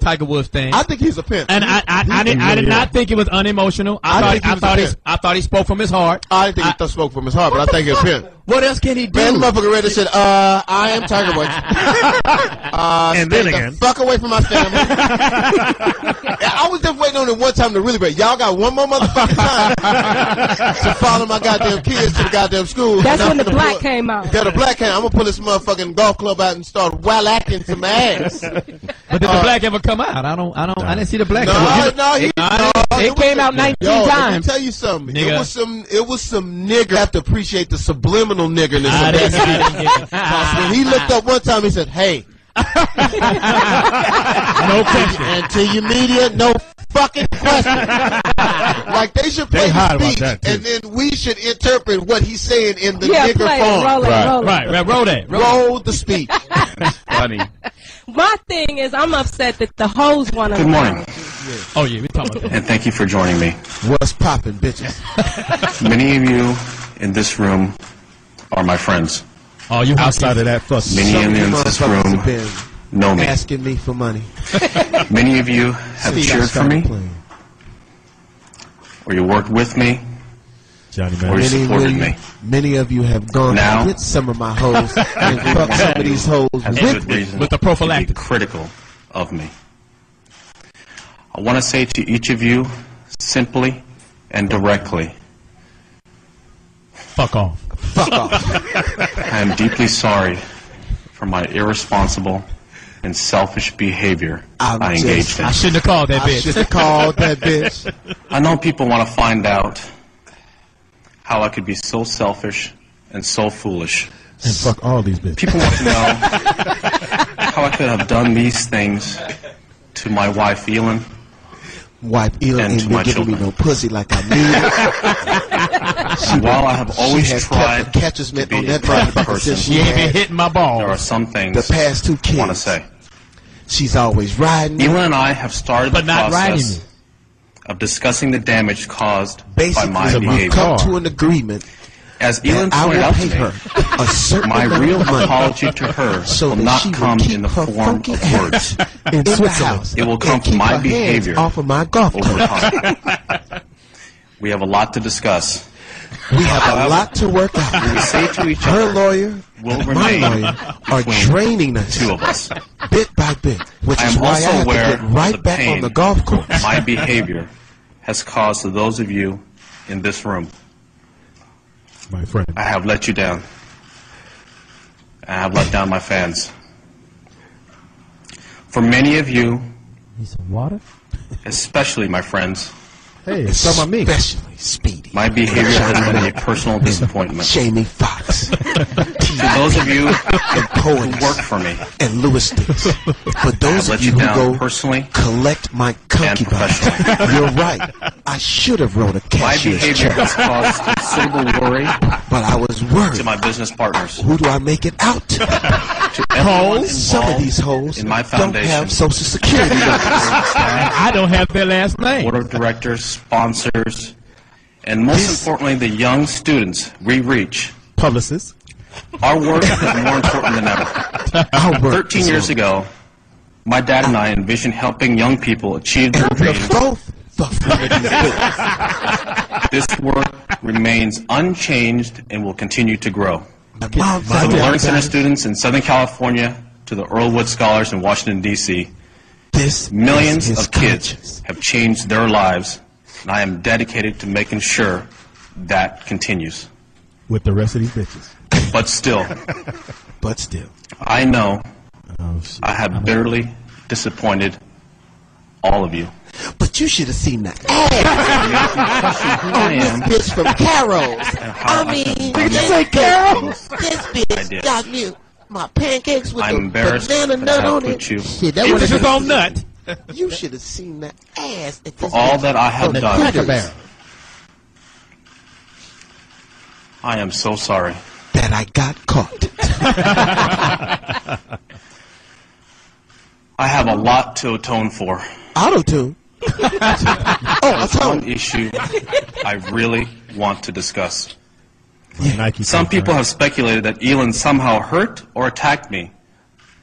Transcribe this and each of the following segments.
Tiger Woods thing. I think he's a pimp. And I did not think it was unemotional. I thought he spoke from his heart. I didn't think he spoke from his heart, but I think he's a pimp. What else can he do? Man, the motherfucker ready said, I am Tiger Woods. And then again. Fuck away from my family. I was just waiting on it one time to really break. Y'all got one more motherfucking time to follow my goddamn kids to the goddamn school. That's when the black came out. Yeah, the black came. I'm gonna pull this motherfucking golf club out and start wallacking some ass. But did the black ever come out? I didn't see the black. It came out 19 times. Let me tell you something. Nigga. It was some nigger. You have to appreciate the subliminal niggerness of that speech. When he looked up one time, he said, "Hey." No question. And to your media, no fucking question. Like they should play the speech, and then we should interpret what he's saying in the nigger form. Roll the speech. Funny. My thing is, I'm upset that the hoes want to. Good morning. Oh yeah, we talking about that. And thank you for joining me. What's poppin', bitches? Many of you in this room are my friends. Oh, you outside of that fuss. Many of you in this room know me. Asking me for money. Many of you have cheered for me, or you worked with me, or you supported me. Many of you have gone now, with some of my hoes and fucked some of these hoes with the prophylactic. Critical of me. I want to say to each of you, simply and directly, fuck off. Fuck off. I am deeply sorry for my irresponsible and selfish behavior I engaged in. I shouldn't have called that bitch. I should have called that bitch. I know people want to find out how I could be so selfish and so foolish. And fuck all these bitches. People want to know how I could have done these things to my wife, Elin. Wife Elin ain't been giving me no pussy like I need. While I have always tried to be on that person, she ain't been hitting my ball. There are some things the past 2 kids I want to say. She's always riding me. Elin and I have started the process of discussing the damage caused by my behavior. Come to an agreement. As Elin pointed out to me, my real apology to her will not come in the form of words. It will come from my behavior off of my golf over time. We have a lot to discuss. We have a lot to work out. We say to each her other, lawyer will and my remain lawyer are draining us, two of us, bit by bit, which I is am why also I have aware to get right of the back pain on the golf course. My behavior has caused to those of you in this room. My friend. I have let you down. I have let down my fans. For many of you, need some water? Especially my friends, hey, it's talking about me. Especially Speedy. My behavior has been a personal disappointment. Jamie Foxx. To those of you who work for me, and Lewis Sticks. For those of you who go personally, collect my concubines. You're right. I should have wrote a cashier's check. My behavior has caused considerable worry, but I was worried. To my business partners. Who do I make it out to? To everyone some of these hoes in my don't foundation, have Social Security numbers. I don't have their last name. Board of directors, sponsors, and most importantly, the young students we reach. Publicists. Our work is more important than ever. 13 years ago, my dad and I envisioned helping young people achieve their dreams. This work remains unchanged and will continue to grow. From the Learning Center students in Southern California to the Earlwood Scholars in Washington, D.C., millions of kids have changed their lives, and I am dedicated to making sure that continues. With the rest of these bitches. But still, I know I have bitterly disappointed all of you. But you should have seen that ass. This bitch from Carol's. I mean, did you say Carol's? This bitch got me my pancakes with a banana nut on it. Shit, that was just on nut. You should have seen that ass. For all that I have done, I am so sorry that I got caught. I have a lot to atone for. Auto-tune? One issue I really want to discuss. Some people have speculated that Elin somehow hurt or attacked me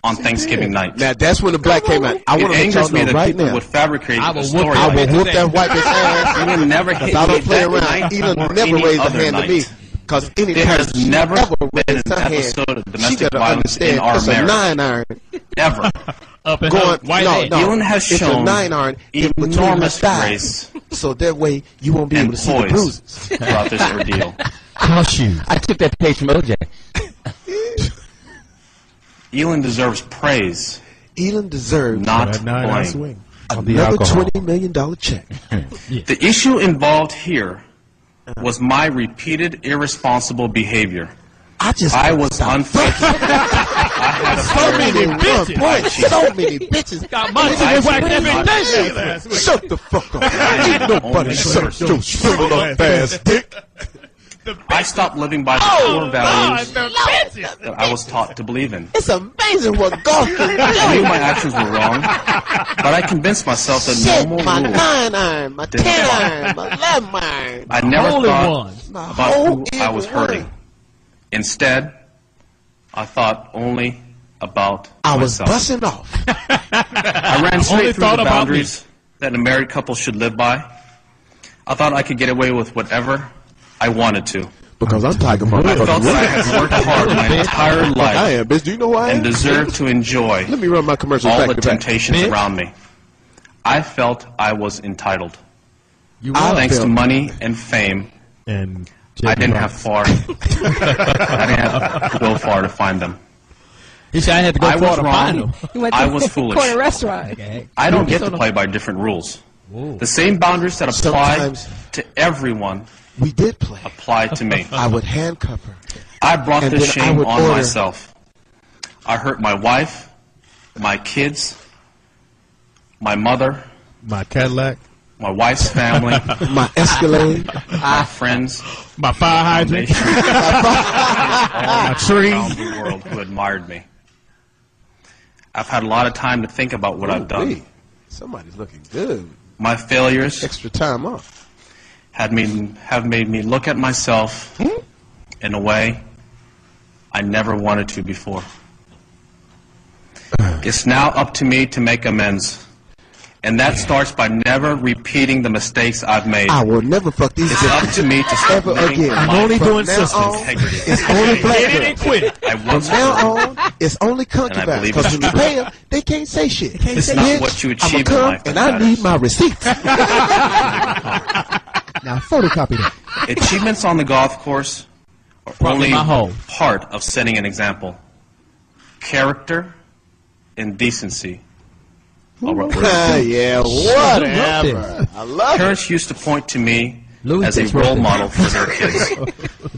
on Thanksgiving night. Now that's when the black came out. I want to let y'all know right now. Would fabricate a story. I will whoop that white bitch ass. You will never hit me. I don't play around. Elon never raised a hand to me. Because there has never been an episode of domestic violence in our marriage. It's a 9-iron. Never. Elon has shown a 9-iron enormous grace. So that way you won't be able to see the bruises throughout this ordeal. I took that page from OJ. Elon deserves praise. Elon deserves not blame. Another $20 million check. The issue involved here was my repeated irresponsible behavior. I was unfaithful. I had so many bitches. Got money to whack every day. Shut the fuck up. Ain't nobody shut your shriveled up ass dick. I stopped living by the core values that I was taught to believe in. It's amazing what golf can do. I knew my actions were wrong, but I convinced myself that normal my rules 9-iron, my 10-iron, my 11-iron. I never thought about who I was hurting. Instead, I thought only about myself. I was busting off. I ran straight through the boundaries that a married couple should live by. I thought I could get away with whatever I wanted to. Because I'm Tiger Mom. I felt that I had worked hard my entire life. I am, bitch. Do you know who I am? And deserved to enjoy Let me run my commercials all back the temptations around me. I felt I was entitled. Thanks to money and fame, and I didn't have far. I didn't have to go far to find them. He said I had to go far to find them. I was foolish. Corner restaurant. Okay. I don't get to play by different rules. Whoa. The same boundaries that apply to everyone we did play. Applied to me. I would handcuff her. I brought this shame on myself. I hurt my wife, my kids, my mother, my Cadillac, my wife's family, my Escalade, my friends, my fire hydrant, my tree, around the world who admired me. I've had a lot of time to think about what I've done. Somebody's looking good. My failures, extra time off, have made me look at myself in a way I never wanted to before. It's now up to me to make amends. And that starts by never repeating the mistakes I've made. I will never fuck these It's up to me to stop again. I'm only doing systems. Integrity. It's only black Get it and quit it. I once From now on, it's only concubines. Because when you pay them, they can't say shit. It's not what you achieve in life. And I need my receipts. Now photocopy that. Achievements on the golf course are only part of setting an example. Character and decency. Yeah, whatever. I love Parents used to point to me as a role model for their kids.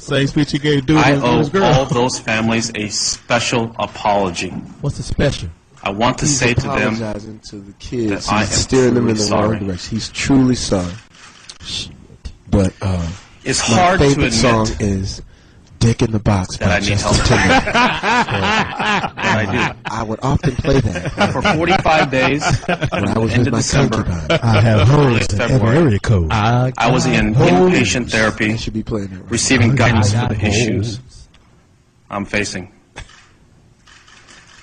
Same speech he gave dude. I owe all those families a special apology. What's the special? I want to say to them to the kids, that I am steering them in the sorry. wrong direction. He's truly sorry. But it's hard to admit my favorite song is "Dick in the Box" that I need help. I do. I would often play that for 45 days. When I was with my December, I have holes in every area code. I was in inpatient therapy, receiving guidance for the issues I'm facing.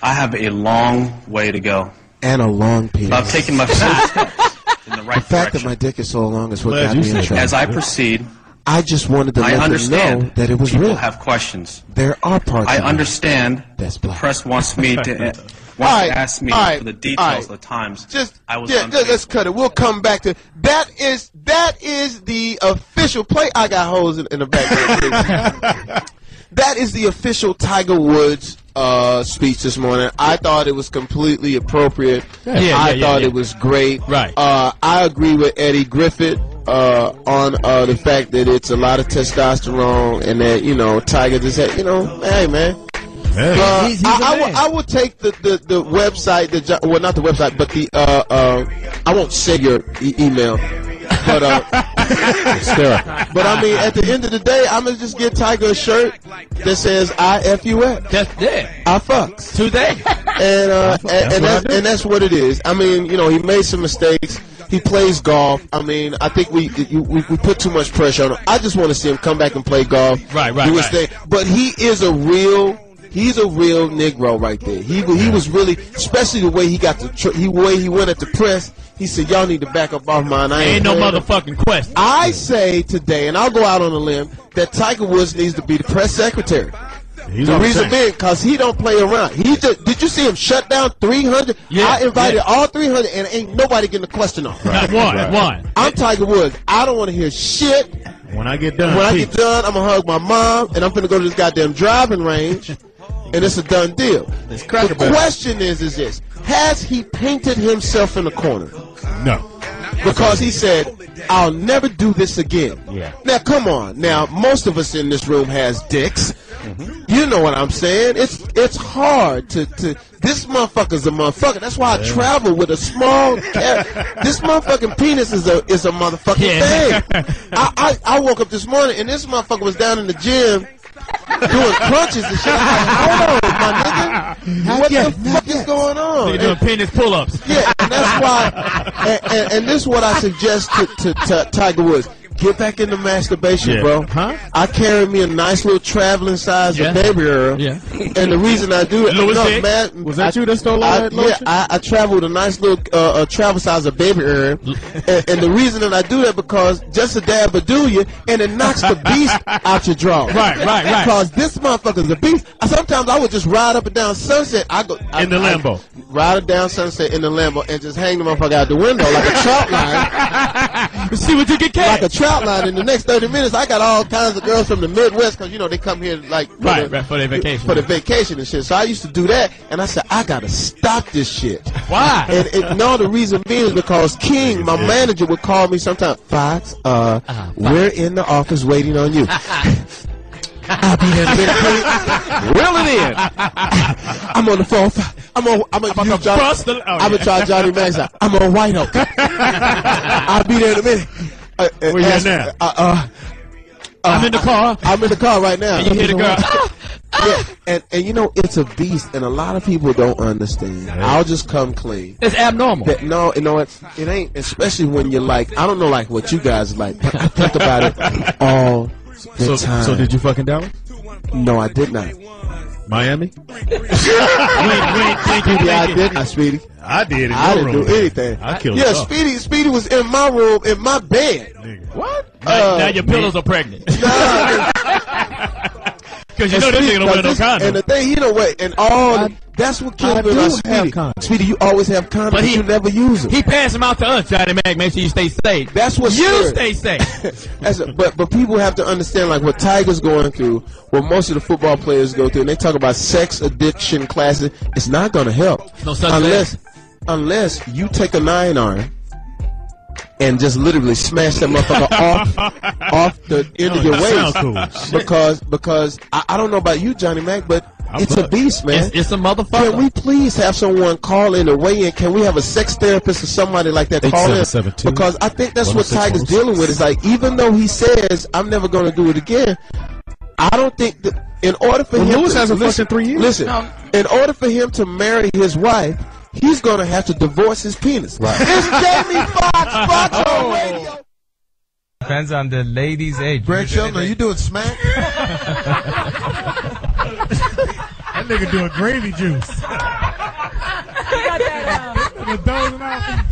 I have a long way to go. And a long period. I've taken my first steps in the right direction. The fact that my dick is so long is what got me in trouble. As I proceed, I just wanted to let them know that it was people real. Have questions. There are parts. I understand. The press wants me to ask me for the details of the times. Let's cut it. We'll come back to that. Is the official play? I got holes in the back. That is the official Tiger Woods speech this morning. I thought it was completely appropriate. I thought it was great. Right. I agree with Eddie Griffith on the fact that it's a lot of testosterone and that Tiger just had hey man. I will take the website, not the website, but the I won't say your email, but but I mean at the end of the day, I'm gonna just get Tiger a shirt that says I FUX. That's it. I fucks today, and that's what it is. I mean, he made some mistakes. He plays golf. I mean, I think we put too much pressure on him. I just want to see him come back and play golf. Right. Do his thing. But he is a real He's a real Negro right there. He was really, especially the way he got the way he went at the press. He said, "Y'all need to back up off mine. I ain't no motherfucking question." I say today, and I'll go out on a limb, that Tiger Woods needs to be the press secretary. The reason being, because he don't play around. Did you see him shut down 300? Yeah, I invited all 300, and ain't nobody getting the question off. Not one. I'm Tiger Woods. I don't want to hear shit. When I get done, I'm gonna hug my mom, and I'm gonna go to this goddamn driving range, and it's a done deal. The question is this: has he painted himself in a corner? No. Because he said, "I'll never do this again." Yeah. Now, come on. Now, most of us in this room has dicks. You know what I'm saying? It's hard to this motherfucker's a motherfucker. That's why I travel with a small this motherfucking penis is a motherfucking thing. I woke up this morning and this motherfucker was down in the gym doing crunches and shit. Hold on, my nigga. What the fuck is going on? They're doing penis pull-ups. Yeah, and that's why and this is what I suggest to Tiger Woods. Get back into masturbation, bro. Huh? I carry me a nice little traveling size of baby Earl. Yeah. And the reason I do it, man, was that you that stole all that lotion? Yeah, I travel with a nice little travel size of baby Earl. and the reason that I do that because just a dab will do you, and it knocks the beast out your draw. Right. Because this motherfucker's a beast. Sometimes I would just ride up and down Sunset. In the Lambo. Ride down Sunset in the Lambo and just hang the motherfucker out the window like a trout line. See what you can catch. Like a trout line. In the next 30 minutes, I got all kinds of girls from the Midwest because, you know, they come here like for their vacation. For the vacation and shit. So I used to do that, and I said, I got to stop this shit. Why? And no, the reason being is because King, my manager, would call me sometimes, Fox, we're in the office waiting on you. I'll be there in a minute. Reel it in. I'm on the phone. I'm gonna try Johnny Max out. I'm on White Oak. I'll be there in a minute. Where you at now? I'm in the car. I'm in the car right now. And you hear the girl. Yeah, and you know, it's a beast, and a lot of people don't understand. I'll just come clean. It's abnormal. No, you know, it ain't, especially when you're like, I don't know like what you guys like, but I think about it all the time. So did you fucking Dallas? No, I did not. Miami? I did not, Speedy. I did. I didn't do anything. I killed Speedy was in my room, in my bed. What? Now your pillows are pregnant. Because you know this nigga don't wear no condom. And the thing, you know what, and all that's what kills me about Speedy. Speedy, you always have condoms, but you never use them. He passed them out to us, Johnny Mac. Make sure you stay safe. That's what you stay safe. But people have to understand, like, what Tiger's going through, what most of the football players go through, and they talk about sex addiction classes. It's not going to help unless you take a 9-iron and just literally smash that motherfucker off the end of your waist. Cool. Because I don't know about you, Johnny Mac, but it's a beast, man. It's a motherfucker. Can we please have someone call in or weigh in? Can we have a sex therapist or somebody like that call in? Because I think that's what Tiger's dealing with. Is like, even though he says, I'm never going to do it again, I don't think that in order for him Lewis hasn't fucked in 3 years. Listen, in order for him to marry his wife, he's going to have to divorce his penis. Right. It's Jamie Foxx, Foxxhole Radio. Depends on the lady's age. Greg Shelton, are you doing smack? That nigga doing gravy juice. You're dozing out.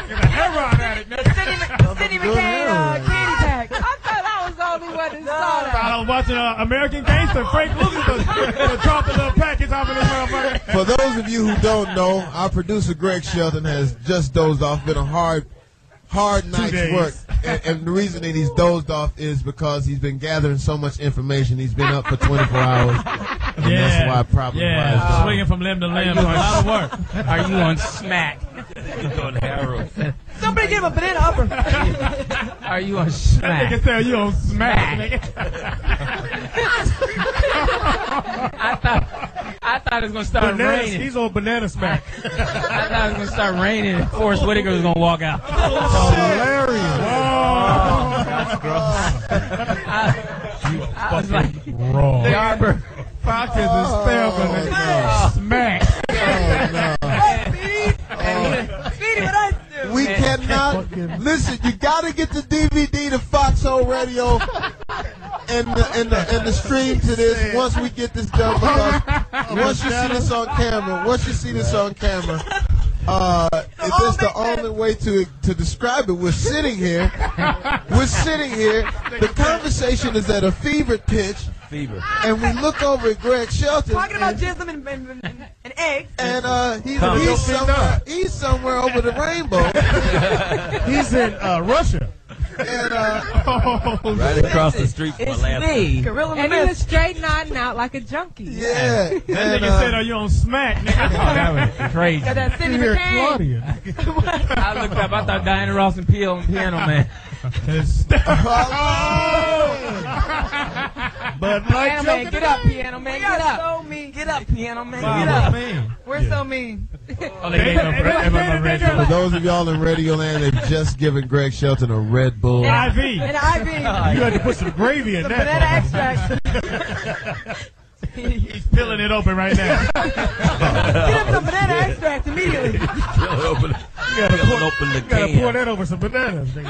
Get a hair on at it, nigga. Sidney McCain candy pack. I thought I was the only one that saw that. I was watching American Gangster. Frank Lucas dropped a little package off of this motherfucker. For those of you who don't know, our producer Greg Shelton has just dozed off. Been a hard night's work. And the reason that he's dozed off is because he's been gathering so much information. He's been up for 24 hours. And that's why probably swinging from limb to limb. A lot of work. Are you on smack? Somebody give him a banana upper. Are you on smack? That nigga tell you on smack. I thought it was going to start raining. He's on banana smack. I thought it was going to start raining and Forrest Whitaker was going to walk out. Hilarious. Whoa. That's gross. I was like, wrong. The Arbor. Fox is a spell for the smack. Speedy, what I do? We cannot listen. You got to get the DVD to Foxxhole Radio. the stream to this once we get this done, because once you see this on camera, if it's the only way to describe it, we're sitting here. The conversation is at a fevered pitch. And we look over at Greg Shelton. Talking about jism and eggs. And he's somewhere over the rainbow. He's in Russia. And right across the street from my last me. And he was straight nodding out like a junkie. Yeah. That nigga said, "Are you on smack?" Nigga. That was crazy. Got that Cindy McCain. I looked up. I thought Diana Ross and Peel on Piano Man. But Piano Man, get up, Piano Man, get up. So mean. Get up, Piano Man, get up. We're so mean. for those of y'all in Radio Land, they've just given Greg Shelton a Red Bull. IV. An IV. You had to put some gravy in Some that. banana extract. He's peeling it open right now. Get him some banana extract immediately. You gotta pour that over some bananas. No.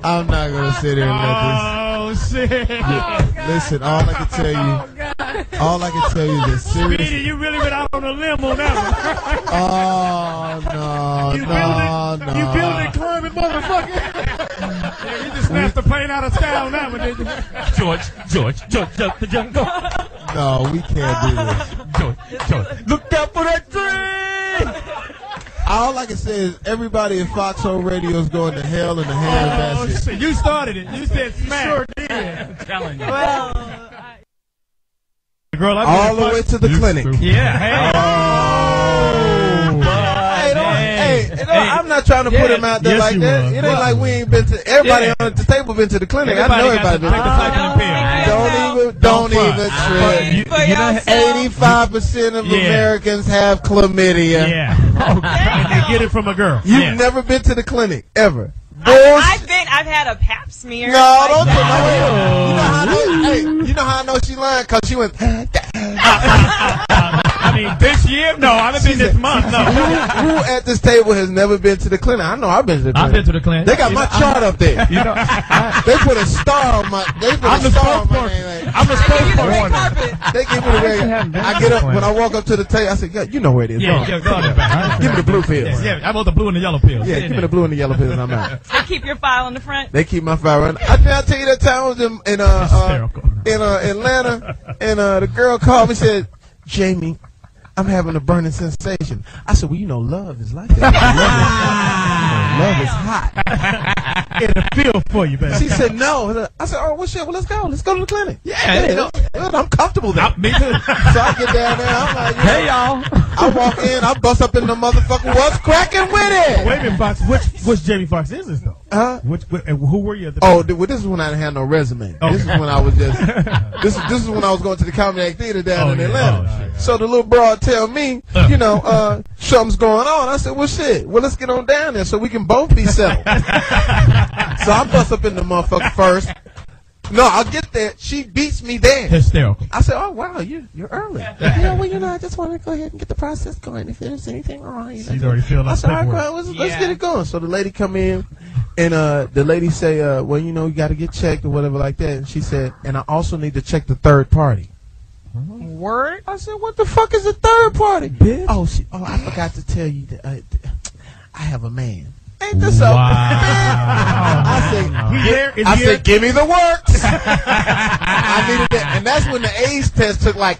I'm not gonna sit here and let this. Oh shit! Listen, all I can tell you is this. Speedy, you really went out on a limb on that one. You building climbing motherfucker. Yeah, you just snatched the plane out of style on that one, didn't you? George, jump the jungle. No, we can't do this. George, look out for that tree. All I can say is everybody at Foxxhole Radio is going to hell in a handbasket. Shit. You started it. You said smack. You sure did. I'm telling you. Well, girl, all the way to the clinic. Yeah. Hey, I'm not trying to put him out there like that. It ain't like we ain't been to. Everybody on the table been to the clinic. I know everybody been to the clinic. Don't even trip. 85% of Americans have chlamydia. Yeah. And they get it from a girl. You've never been to the clinic ever. I've had a pap smear. No, don't tell me. You know how I know she lying? Because she went. I mean, this year? No, I haven't been this month. No. Who at this table has never been to the clinic? I know I've been to the clinic. I've been to the clinic. They got my chart up there. You know, they put a star on my. They put a star on my name. I'm the spokesperson. They give me the red. I get up when I walk up to the table. I say, "Yeah, you know where it is." Yeah, go on. Give me the blue pills. Yeah, I want the blue and the yellow pills. Yeah, give me the blue and the yellow pills, and I'm out. They keep your file in the front. They keep my file running. I tell you that time I was in Atlanta, and the girl called me and said, "Jamie, I'm having a burning sensation." I said, "Well, you know, love is like that. Love is hot. It'll feel for you, baby." She said, "No." I said, "Oh, well, shit. Well, let's go. Let's go to the clinic." Yeah, I'm comfortable there. Me too. So I get down there. I'm like, hey, y'all. I walk in. I bust up in the motherfucker. What's cracking with it? Wait a minute, Fox. Which Jamie Foxx is this though? Who were you at the? Oh, this is when I didn't have no resume. Okay. This is when I was just. This is when I was going to the Comedy Theater down in Atlanta. So the little broad tell me, you know, something's going on. I said, well, shit. Well, let's get on down there so we can both be settled. So I bust up in the motherfucker first. No, I'll get there. She beats me there. Hysterical. I said, "Oh wow, you're early." Yeah, well, you know, I just want to go ahead and get the process going. If there's anything wrong, you know. She's already feeling like I said, "All right, let's get it going." So the lady come in, and the lady say, "Well, you know, you got to get checked or whatever like that." And she said, "And I also need to check the third party." Word? I said, "What the fuck is the third party?" Bitch. Oh, I forgot to tell you that I have a man. Ain't this so? Wow. I said, give me the works. I needed that, and that's when the AIDS test took like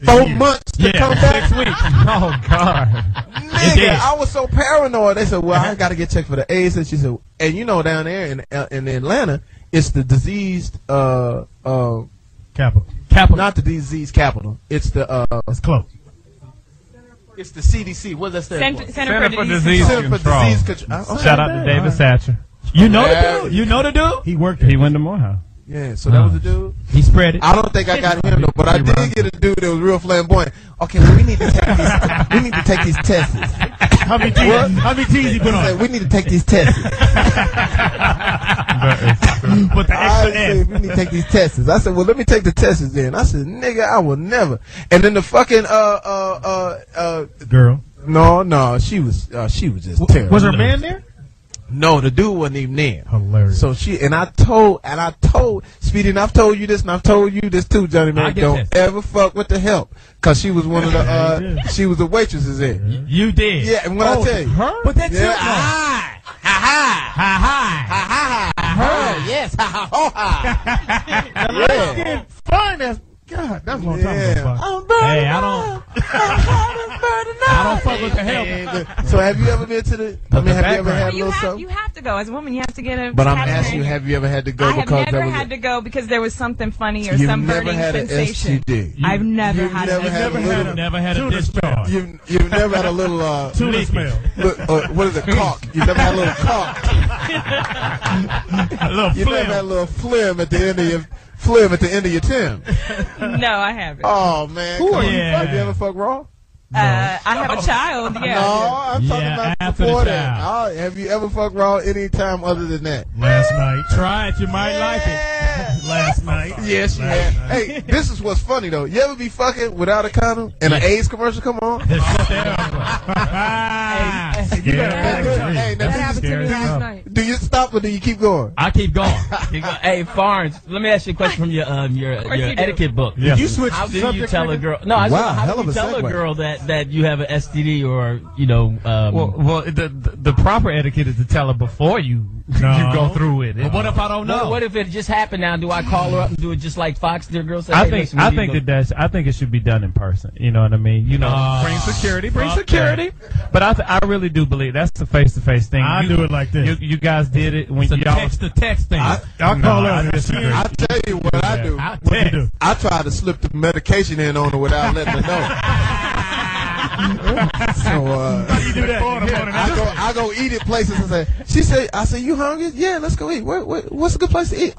4 months to come back. 6 weeks. Oh God. Nigga, I was so paranoid. They said, "Well, I got to get checked for the AIDS." And she said, "And you know, down there in Atlanta, it's the diseased capital. Not the disease capital. It's the it's close. It's the CDC. What does that stand for? Center for Disease Control. Shout out to David Satcher. You know the dude? You know the dude? He worked there. He went to Morehouse. Yeah, so that was the dude. He spread it. I don't think I got him though, but I did get a dude that was real flamboyant. Okay, well, we need to take these tests. How many T's he put on? We need to take these tests. But the extra S. We need to take these tests. I said, well, let me take the tests then. I said, nigga, I will never. And then the fucking girl. No, she was just terrible. Was her man there? No, the dude wasn't even there. Hilarious. So I told Speedy, and I've told you this, and I've told you this too, Johnny Man. Don't ever fuck with the help, cause she was one of the she was the waitresses there. You did. Yeah, and when I tell you, her? But that's yeah, her, yes, yeah. Fine as God. That's what I'm talking about. Hey, I don't fuck with the help. So have you ever been to the? I mean, have you ever had a little something? You have to go as a woman. You have to get a. But I'm asking you, have you ever had to go? I have never had to go because there was something funny or some burning sensation. I've never had a discharge. You've never had a little tuna smell. What is it? Caulk. You never had a little caulk. You never had a little phlegm at the end of your. Phlegm at the end of your Tim. No, I haven't. Oh man, have you ever fucked raw? I have a child. Yeah. No, I'm talking about before that. Have you ever fucked raw any time other than that? Last night. Try it, you might like it. Last night. Yes, you have. Hey, this is what's funny though. You ever be fucking without a condom and an AIDS commercial come on? Hey, that happened to me last night. Do you stop or do you keep going? I keep going. Hey, Farns, let me ask you a question from your etiquette book. Yes. You switch. How do you tell a girl? No, how do you tell a girl that you have an STD or Well, the proper etiquette is to tell her before you go through with it. But what if I don't know? What if it just happened now? Do I call her up and do it just like Foxx? Their girl said, I think it should be done in person. You know what I mean? Bring security. But I really do believe that's a face-to-face thing. I do it like this. You guys did it when y'all text thing. I'll call her. I tell you what I do. What you do? I try to slip the medication in on her without letting her know. So you do that. I go eat at places and say, I say, you hungry? Yeah, let's go eat. What's a good place to eat?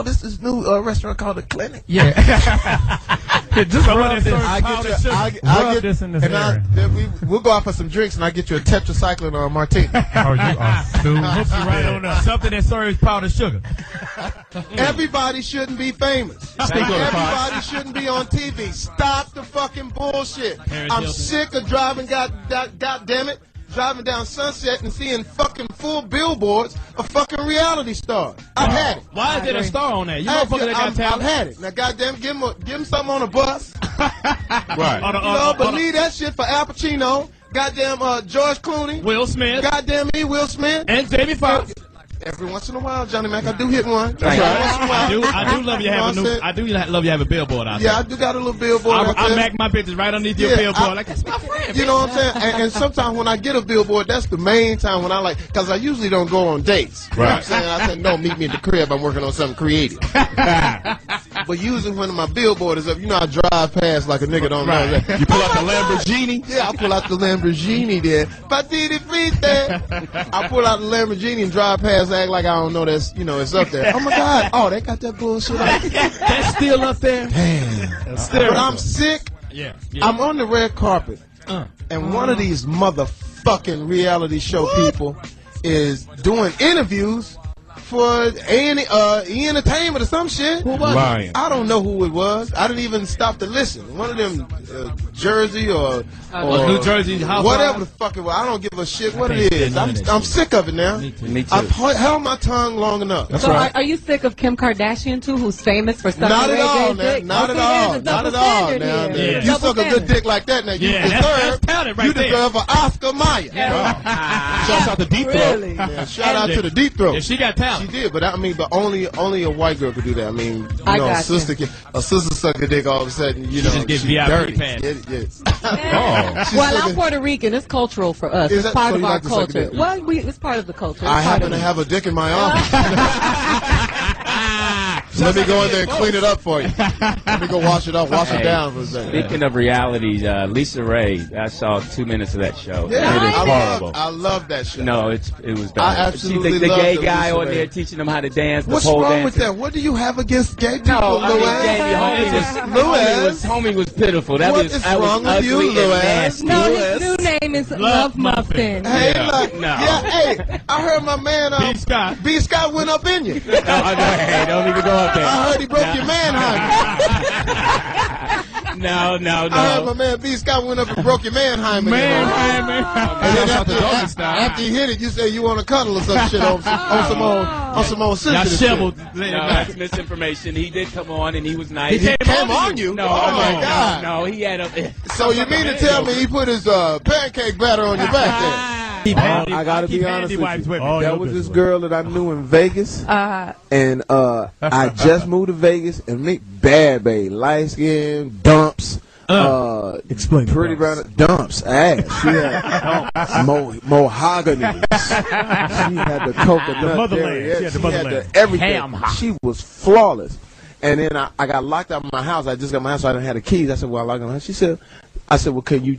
This is new restaurant called the Clinic. Yeah. Just rub this. I'll this in this area. We'll go out for some drinks and I get you a tetracycline or a martini. Oh, you are stupid. Hook you right on up. Something that serves powdered sugar. Everybody shouldn't be famous. Everybody shouldn't be on TV. Stop the fucking bullshit. I'm sick of driving, goddammit, driving down Sunset and seeing fucking full billboards of fucking reality stars. I've had it. Why is there a star on that? You motherfucker that got talent. I've had it. Now, goddamn, give him something on a bus. Right. But leave that shit for Al Pacino. Goddamn, George Clooney. Will Smith. Goddamn me, Will Smith. And Jamie Foxx. Every once in a while, Johnny Mac, I do hit one. I do love you having love you have a billboard out there. Yeah, I do got a little billboard out there. I mac my bitches right underneath your billboard. Like, that's my friend. You know what I'm saying? And sometimes when I get a billboard, that's the main time when I because I usually don't go on dates. You know what I'm saying? I said, no, meet me at the crib. I'm working on something creative. But usually when my billboard is up, I drive past like a nigga don't know that. You pull out the Lamborghini? Yeah, I pull out the Lamborghini there. I pull out the Lamborghini and drive past, act like I don't know that's, it's up there. Oh my God. Oh, they got that bullshit up. That's still up there? Damn. But I'm sick. Yeah. I'm on the red carpet. And one of these motherfucking reality show people is doing interviews for E-Entertainment or some shit. Who was it? I don't know who it was. I didn't even stop to listen. One of them Jersey or New Jersey Housewives. Whatever the fuck it was. I don't give a shit what it is. I'm sick of it now. Me too. I've held my tongue long enough. So are you sick of Kim Kardashian too, who's famous for sucking Not at all, dick? Not at all. Not at all. Now, if you suck a good dick like that, now you deserve an Oscar Mayer. Shout out to Deep Throat. Really? Yeah, shout out to the Deep Throat. Yeah, she got talent. She did, but only a white girl could do that. I mean, a sister suck a dick all of a sudden, just get VIP dirty. pass. Well, I'm Puerto Rican. It's cultural for us. It's part of our culture. Well, it's part of the culture. I happen to have a dick in my office. Let me go in there and clean it up for you. Let me go wash it up, wash it down for a second. Speaking of reality, Lisa Ray, I saw 2 minutes of that show. Yeah, it is horrible. I love that show. No, it was bad. I absolutely the love gay the guy Lisa on Ray. there teaching them how to dance. What's wrong with that? What do you have against gay people, Homie was pitiful. That what was is wrong with you, Louis? No, his new name is Love Muffin. Hey, look. Hey, I heard my man B. Scott went up in you. Hey, don't even go up there. I heard he broke your manhunt. No. I heard my man B. Scott went up and broke your man-hymen. And then after he hit it, you say you want to cuddle or some shit on some old sensitive shit. No, that's misinformation. He did come on and he was nice. He came on you? No, oh my God. No, he had a... So you mean to tell me he put his pancake batter on your back there? I gotta be honest with you. That was this girl that I knew in Vegas, and I just moved to Vegas and meet bad babe, light skin, dumps. Explain. Pretty brown dumps, ass. She had mahogany. She had the coconut. The motherland. She had the everything. She was flawless. And then I got locked out of my house. I just got my house, so I didn't have the keys. I said, well, I locked out my house. She said, I said, well, can you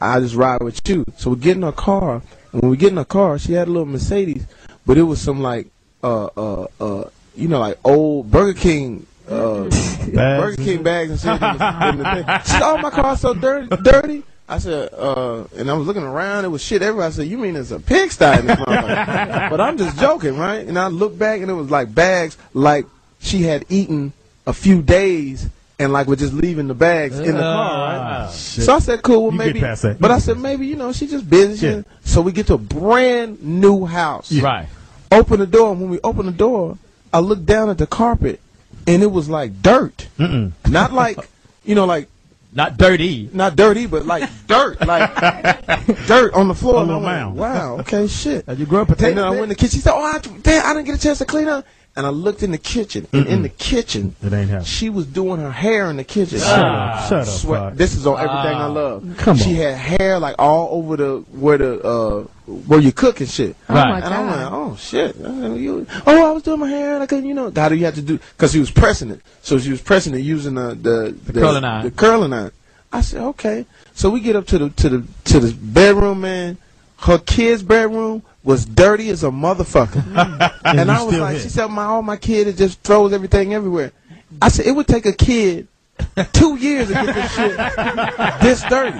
I just ride with you. So we get in her car. And when we get in her car, she had a little Mercedes, but it was some like, like old Burger King, Burger King bags and shit in the thing. She said, oh, my car's so dirty. I said, and I was looking around, it was shit everywhere. I said, you mean it's a pigsty in this motherfucker? But I'm just joking, right? And I looked back and it was like bags, like she had eaten a few days and like we're just leaving the bags in the car, right? So I said, cool, well, maybe. But I said, maybe, she just busy. Yeah. So we get to a brand new house. Yeah. Right. Open the door. And when we open the door, I looked down at the carpet and it was like dirt. Not like, like. Not dirty. Not dirty, but like dirt. Like dirt on the floor. A little mound. Wow, okay, shit. You grew up potato. And then I went in the kitchen. She said, I didn't get a chance to clean up. And I looked in the kitchen, and in the kitchen, she was doing her hair in the kitchen. Shut up. This is on everything I love. She had hair like all over where you cook and shit. Right. And I went, oh shit. I was doing my hair, and I couldn't, how do you have to do? Because she was pressing it, so she was pressing it using the curling iron. The curling iron. I said, okay. So we get up to the bedroom, man. Her kid's bedroom was dirty as a motherfucker. And I was like, she said, all my kid, it just throws everything everywhere. I said, it would take a kid 2 years to get this shit this dirty.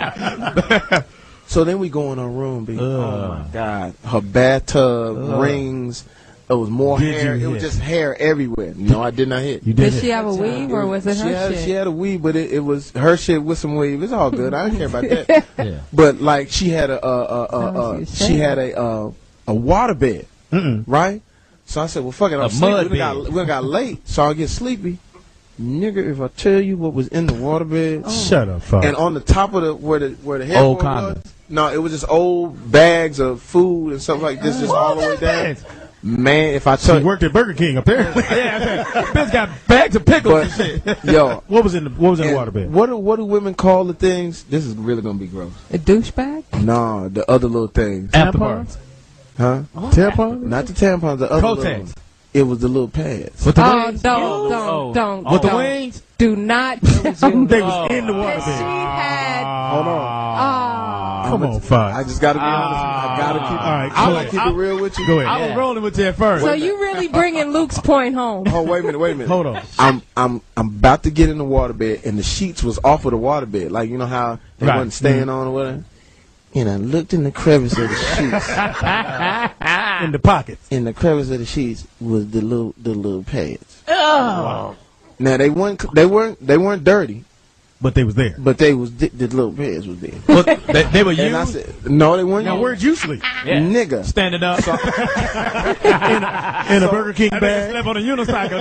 So then we go in her room, baby. Oh my God. Her bathtub, rings. It was more hair. It was just hair everywhere. No, I did not hit. Did she have a weave or was it her shit? She had a weave, but it was her shit with some weave. It's all good. I don't care about that. Yeah. But like she had a waterbed, right? So I said, well, fuck it. I'm sleepy. We got late, so I'll get sleepy. Nigga, if I tell you what was in the waterbed, shut up, fuck. And on the top of where the headboard was, no, it was just old bags of food and stuff like this, just all the way down. Man, if I tell you, worked at Burger King apparently. Bitch got bags of pickles and shit. Yo, what was in the waterbed? What do women call the things? This is really gonna be gross. A douchebag? No, the other little things. Tampons? Huh? Tampons? Not the tampons. The other little ones. It was the little pads. With the wings? Don't. With the wings? Do not. They was in the waterbed. She had. Hold on. Come on, Foxx. I just gotta be honest. I gotta keep it real with you. Go ahead. I was rolling with you at first. So you really bringing Luke's point home? Oh, wait a minute. Hold on. I'm about to get in the waterbed, and the sheets was off of the waterbed. Like, you know how they wasn't staying on or whatever? And I looked in the crevice of the sheets. In the pockets. In the crevice of the sheets was the little pads. Oh. Wow. Now they weren't dirty. But they was there. But they was the little pads was there. Well, they were used? And I said, no, they weren't. Now where'd you sleep? Yeah. Nigga. Standing up. in a Burger King bag. I slept on a unicycle.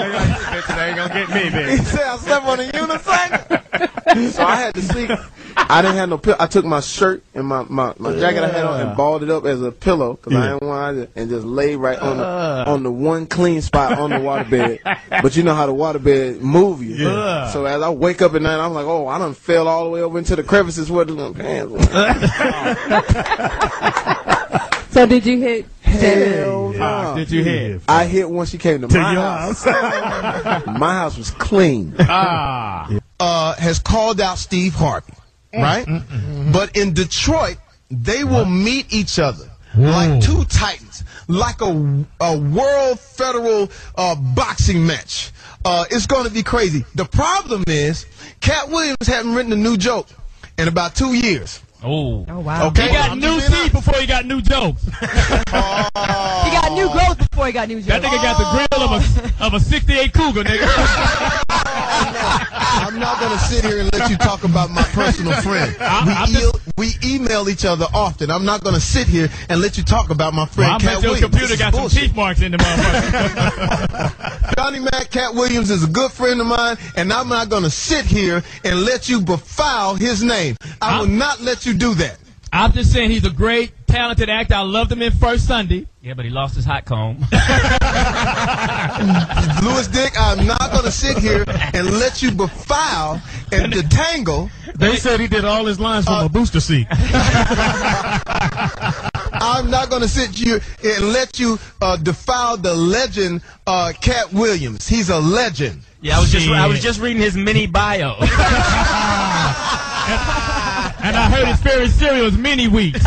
They ain't gonna get me, baby. He said I slept on a unicycle. So I had to sleep. I didn't have no pillow. I took my shirt and my jacket I had on and balled it up as a pillow because I didn't want to, and just lay right on the one clean spot on the waterbed. But you know how the waterbed move you. Yeah. So as I wake up at night, I'm like, oh, I done fell all the way over into the crevices where the little pants were. So did you hit? Hell no. Did you hit? I hit when she came to my house. My house was clean. Has called out Steve Harvey, right? But in Detroit, they will meet each other like two titans, like a world federal boxing match. It's going to be crazy. The problem is, Katt Williams hadn't written a new joke in about 2 years. Oh wow. Okay. He got new teeth before he got new jokes. He got new growth before he got new jokes. That nigga got the grill of a 68 Cougar, nigga. I'm not going to sit here and let you talk about my personal friend. We email each other often. I'm not going to sit here and let you talk about my friend Katt Williams. Your computer got some teeth marks in the motherfucker. Johnny Mac, Katt Williams is a good friend of mine, and I'm not going to sit here and let you befoul his name. I will not let you do that. I'm just saying he's a great, talented actor. I loved him in First Sunday. Yeah, but he lost his hot comb. Louis Dick, I'm not going to sit here and let you befoul and detangle. They said he did all his lines from a booster seat. I'm not going to sit here and let you defile the legend Katt Williams. He's a legend. Yeah, I was just reading his mini bio. And I heard his favorite cereal was Mini Wheat. You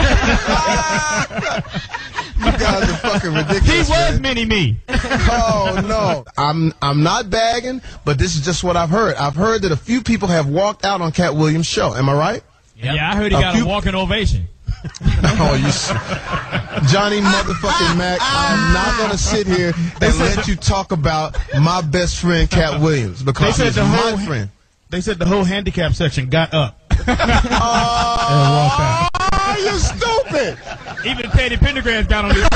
guys are fucking ridiculous. He was Mini-Me. Oh, no. I'm not bagging, but this is just what I've heard. I've heard that a few people have walked out on Katt Williams' show. Am I right? Yeah, I heard he got a walking ovation. Oh, Johnny motherfucking Mac, I'm not going to sit here and let you talk about my best friend, Katt Williams, because he's my friend. They said the whole handicap section got up. Oh, you stupid! Even Teddy Pendergrass got on his feet.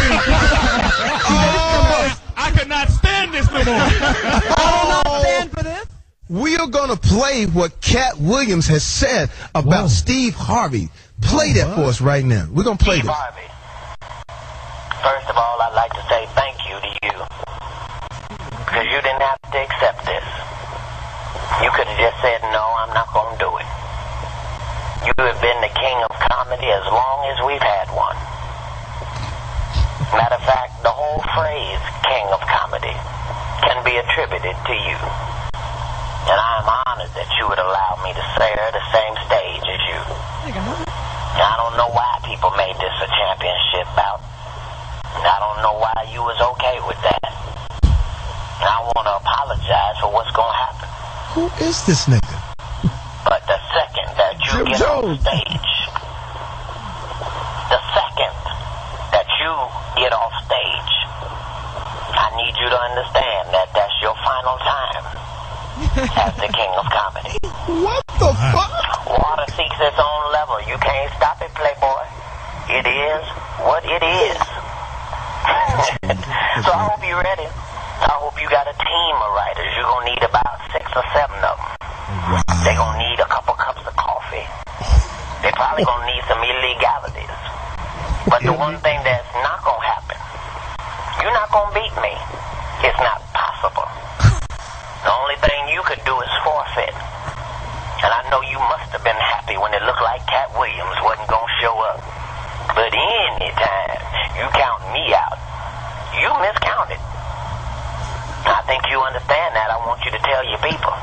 I could not stand this no more. I will not stand for this. We are going to play what Katt Williams has said about Steve Harvey. Play that for us right now. We're going to play this. Harvey, first of all, I'd like to say thank you to you. Because you didn't have to accept this. You could have just said, no, I'm not going to do it. You have been the king of comedy as long as we've had one. Matter of fact, the whole phrase, king of comedy, can be attributed to you. And I am honored that you would allow me to share the same stage as you. I don't know why people made this a championship bout. I don't know why you was okay with that. And I want to apologize for what's going to happen. Who is this nigga? But the second that you get on stage, I need you to understand that that's your final time as the king of comedy. What the fuck? Water seeks its own level. You can't stop it, Playboy. It is what it is. So I hope you're ready. I hope you got a team of writers. You're going to need about 6 or 7 of them. Wow. They're going to need a couple cups of coffee. They're probably going to need some illegalities. But the one thing that's not going to happen, you're not going to beat me. It's not possible. The only thing you could do is forfeit. And I know you must have been happy when it looked like Katt Williams wasn't going to show up. But anytime you count me out, you miscounted. I think you understand that. I want you to tell your people.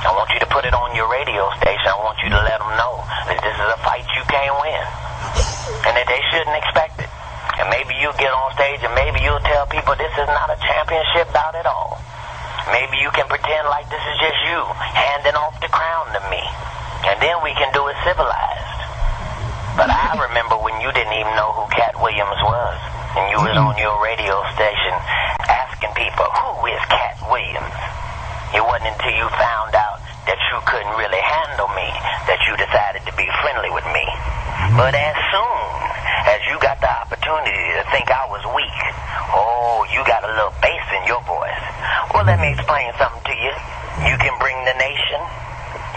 I want you to put it on your radio station. I want you to let them know that this is a fight you can't win. And that they shouldn't expect it. And maybe you'll get on stage and maybe you'll tell people this is not a championship bout at all. Maybe you can pretend like this is just you handing off the crown to me. And then we can do it civilized. But I remember when you didn't even know who Katt Williams was. And you was on your radio station asking people, who is Katt Williams? It wasn't until you found out that you couldn't really handle me that you decided to be friendly with me. But as soon as you got the opportunity to think I was weak, oh, you got a little bass in your voice. Well, let me explain something to you. You can bring the nation.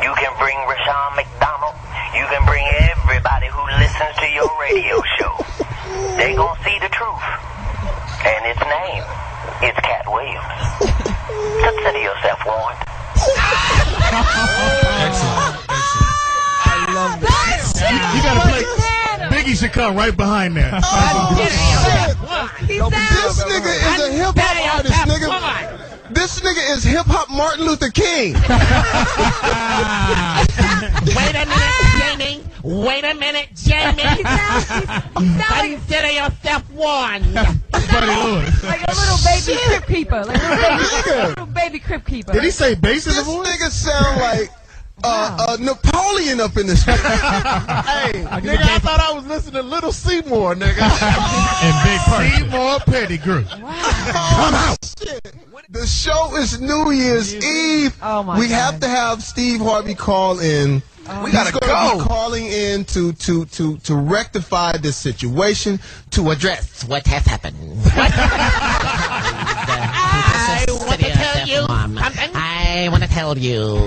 You can bring Rashawn McDonald. You can bring everybody who listens to your radio show. They gonna see the truth. And its name is Katt Williams. Consider yourself warned. Excellent. I love that. You gotta play. Biggie should come right behind that. Oh, shit. This nigga is a hip-hop artist, nigga. This nigga is hip-hop Martin Luther King. Wait a minute, Jamie. Wait a minute, Jamie. Consider yourself warned. Like a little baby crypt keeper. Like a little baby crypt keeper. Did he say bass in the voice? This nigga sound like Napoleon up in this bitch. Hey, nigga, I thought I was listening to Little Seymour, nigga. And Big Person. Seymour Pettigrew. Wow. Come out. Shit. The show is New Year's Eve. Oh my we God. have to have Steve Harvey call in. We gotta go. Be calling in to rectify this situation, to address what has happened. I want to tell you something. I want to tell you.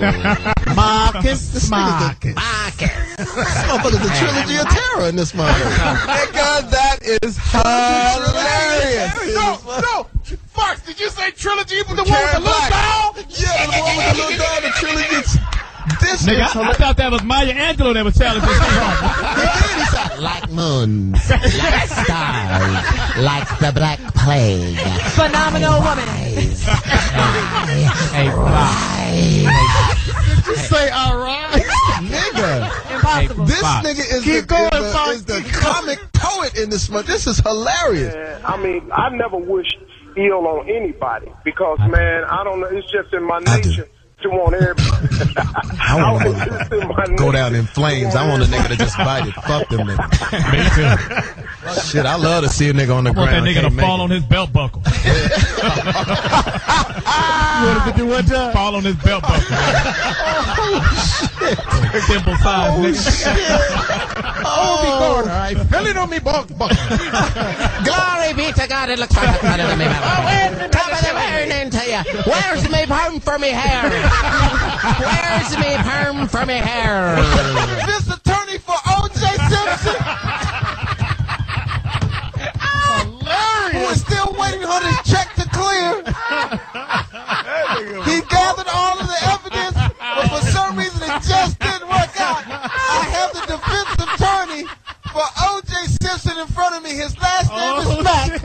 Marcus. This motherfucker's the trilogy of terror in this motherfucker. Nigga, that is hilarious. No. Fox, did you say trilogy with the one with the little doll? Yeah, the one with the little doll, the trilogy. This nigga, I thought that was Maya Angelou that was challenging like moons, like stars, like the Black Plague. Phenomenal woman. Did you say alright? Nigga. Impossible. This nigga is the comic poet in this month. This is hilarious. I mean, I never wished ill on anybody because, man, I don't know. It's just in my nature to want everybody. I want to go down in flames. I want a nigga to just bite it. Fuck them niggas. Me too. Shit, I love to see a nigga on the ground. I want that nigga to fall on his belt buckle. You wanted to do what, John? Fall on his belt buckle. Simple size, nigga. Oh, all right. Feel it on me, buckle. Glory be to God, it looks like a cut of me. Where's the top of the burning to you? Where's me perm for me hair? Where's me perm for me hair? This attorney for O.J. Simpson, who is still waiting on his check to clear. He gathered all of the evidence, but for some reason it just didn't work out. I have the defense attorney for O.J. Simpson in front of me. His last name is Mac.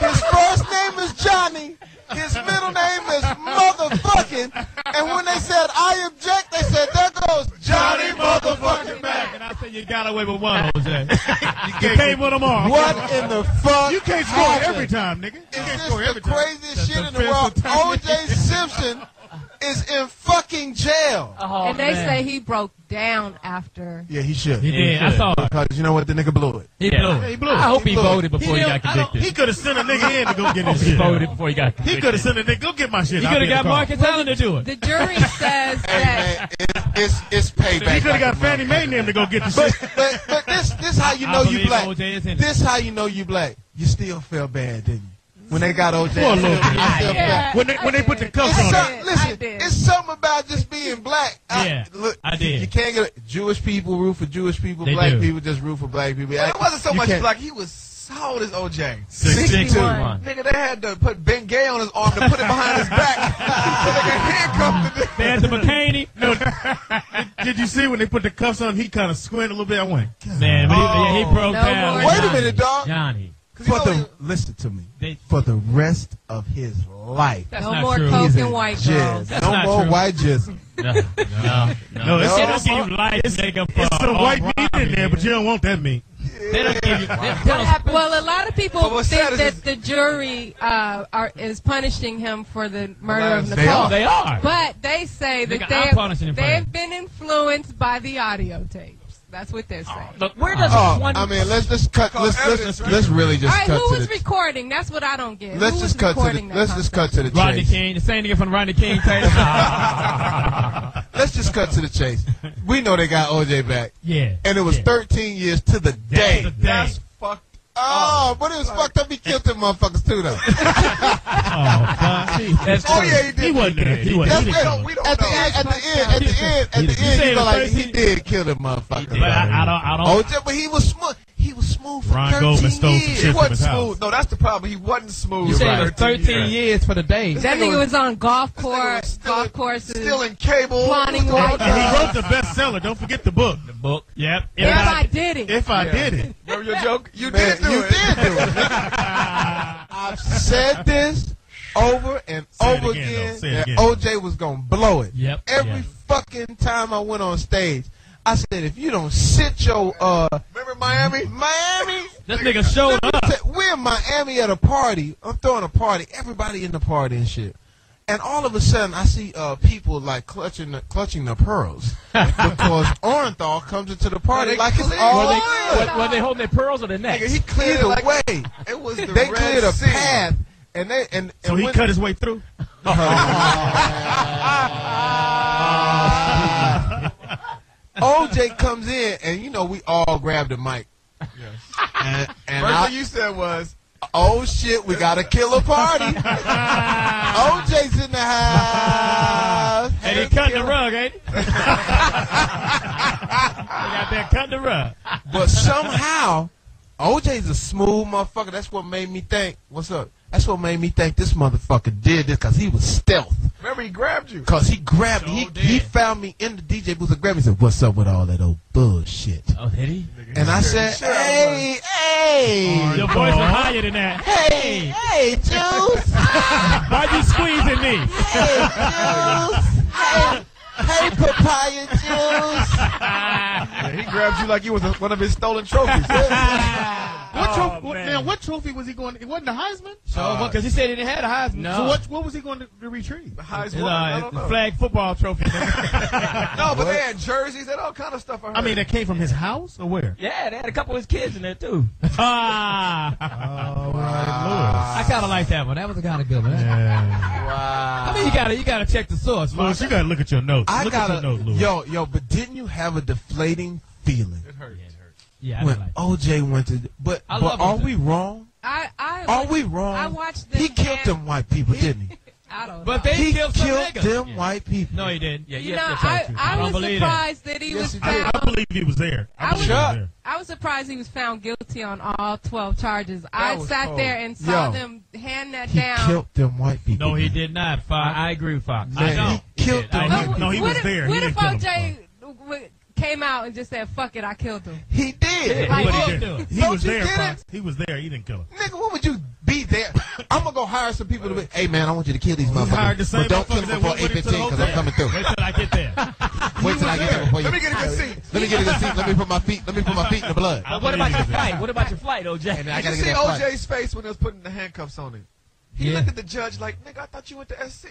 His first name is Johnny. His middle name is motherfucking. And when they said, I object, they said, there goes Johnny motherfucking Mac. And I said, you got away with one, OJ. You came with them all. What in the fuck? You can't score every time, nigga. You can't score every It's the craziest shit in the world. O.J. Simpson is in fucking jail. And they say he broke down after. Yeah, he should. He did. I saw it. Because you know what? The nigga blew it. He blew it. I hope he voted before he got convicted. He could have sent a nigga in to go get his He shit. voted before he got convicted. He could have sent a nigga, go get my shit. He could have got Marcus Allen to do it. The jury says that. It's payback. He could have got Fannie Mae name to go get the shit. But this how you know you black. OJ is in it. This how you know you black. You still felt bad, didn't you? When they got OJ. For a little bit. When they put the cuffs on him. Listen, it's something about just being black. Yeah, I did. You can't get Jewish people root for Jewish people. They Black do. people just root for black people. Well, it wasn't so much black. He was, how old is OJ? 61. Nigga, they had to put Ben Gay on his arm to put it behind his back so they could handcuff him. They had the McCaney. No, did you see when they put the cuffs on? He kind of squinted a little bit. I went, Man, he broke down. Wait a minute, dog. Johnny. Listen to me. For the rest of his life. That's no more coke and white girls. No more white jizzle. No, it's don't give you light makeup for it's some white meat in there, but you don't want that meat. They don't give you. Well, a lot of people think that the jury is punishing him for the murder of Nicole. They are. But they say that they've been influenced by the audio tapes. That's what they're saying. Look, where does one? I mean, let's just cut. Let's really just cut to the. Who was recording? That's what I don't get. Let's just cut to the. Let's just cut to the chase. Rodney King, the same nigga from Rodney King tape. Let's just cut to the chase. We know they got OJ back. Yeah. And it was 13 years to the day. That's fucked. Oh, but it was fucked up. He killed them motherfuckers too, though. Yeah, he did. He wasn't there. He wasn't there. At the end, he felt like he did kill them motherfuckers. But I don't. OJ, but he was smooth. He was smooth for Ron 13 Goldman stole some years. shit He wasn't from his house. smooth. No, that's the problem. He wasn't smooth. You said it was 13 years for the day. That nigga was on golf courses, stealing cable. planning white And he girls. wrote the bestseller. Don't forget the book. The book. Yep. If I did it. If I did it. Remember your joke? You Man, did do it. I've said this over and over again that OJ was going to blow it. Yep. Every fucking time I went on stage, I said, if you don't sit your, Remember Miami? This nigga showed up. We're in Miami at a party. I'm throwing a party. Everybody in the party and shit. And all of a sudden, I see people like clutching the pearls because Orenthal comes into the party like it's all Were they holding their pearls or their necks? Nigga, he cleared either like, way. it was the They Red cleared a Sea. path So he cut his way through. OJ comes in, and you know we all grabbed the mic. Yes. And first thing you said was, "Oh shit, we got a killer party." OJ's in the house, and he cut the rug, ain't he? They got there cutting the rug. But somehow, OJ's a smooth motherfucker. That's what made me think. What's up? That's what made me think this motherfucker did this because he was stealth. Remember, he grabbed you. Because he grabbed me. He found me in the DJ booth and grabbed me and said, "What's up with all that old bullshit?" Oh, did he? And I said, "Hey, hey." Your voice was higher than that. Hey, hey, Juice. Why you squeezing me? Hey, Juice. Hey, papaya Juice. Yeah, he grabbed you like you was one of his stolen trophies. What trophy was he going? It wasn't the Heisman. So, because he said he didn't have a Heisman. No. So what was he going to retrieve? The Heisman. I don't know. Flag football trophy. No, but they had jerseys and all kind of stuff. I mean, that came from his house or where? Yeah, they had a couple of his kids in there too. I kind of like that one. That was kind of good one. Yeah. Wow. I mean, you gotta check the source. Lewis, you gotta look at your notes. Look at your notes, Lewis. Yo, but didn't you have a deflating feeling? It hurt. Yeah, when OJ went to, but are we wrong? Are we wrong? I watched them. He killed them white people, didn't he? I don't know. But they killed them white people. No, he didn't. Yeah, you know, I was surprised that he was found. I believe he was there. I was surprised he was found guilty on all 12 charges. I sat there and saw them hand that down. He killed them white people. No, he did not. I agree with Foxx. I know. He killed them. No, he was there. What if OJ came out and just said, "Fuck it, I killed him"? He did. He was there, Fox. He was there. He didn't kill him. Nigga, what would you be there? I'm gonna go hire some people to be. Hey man, I want you to kill these motherfuckers. But don't kill them before 8:15 because I'm coming through. Wait till I get there. Wait till I get there before you. Let me get a good seat. Let me get a good seat. Let me put my feet in the blood. What about your flight? What about your flight, OJ? Hey, man, I Did you see OJ's face when they was putting the handcuffs on him? He looked at the judge like, "Nigga, I thought you went to SC."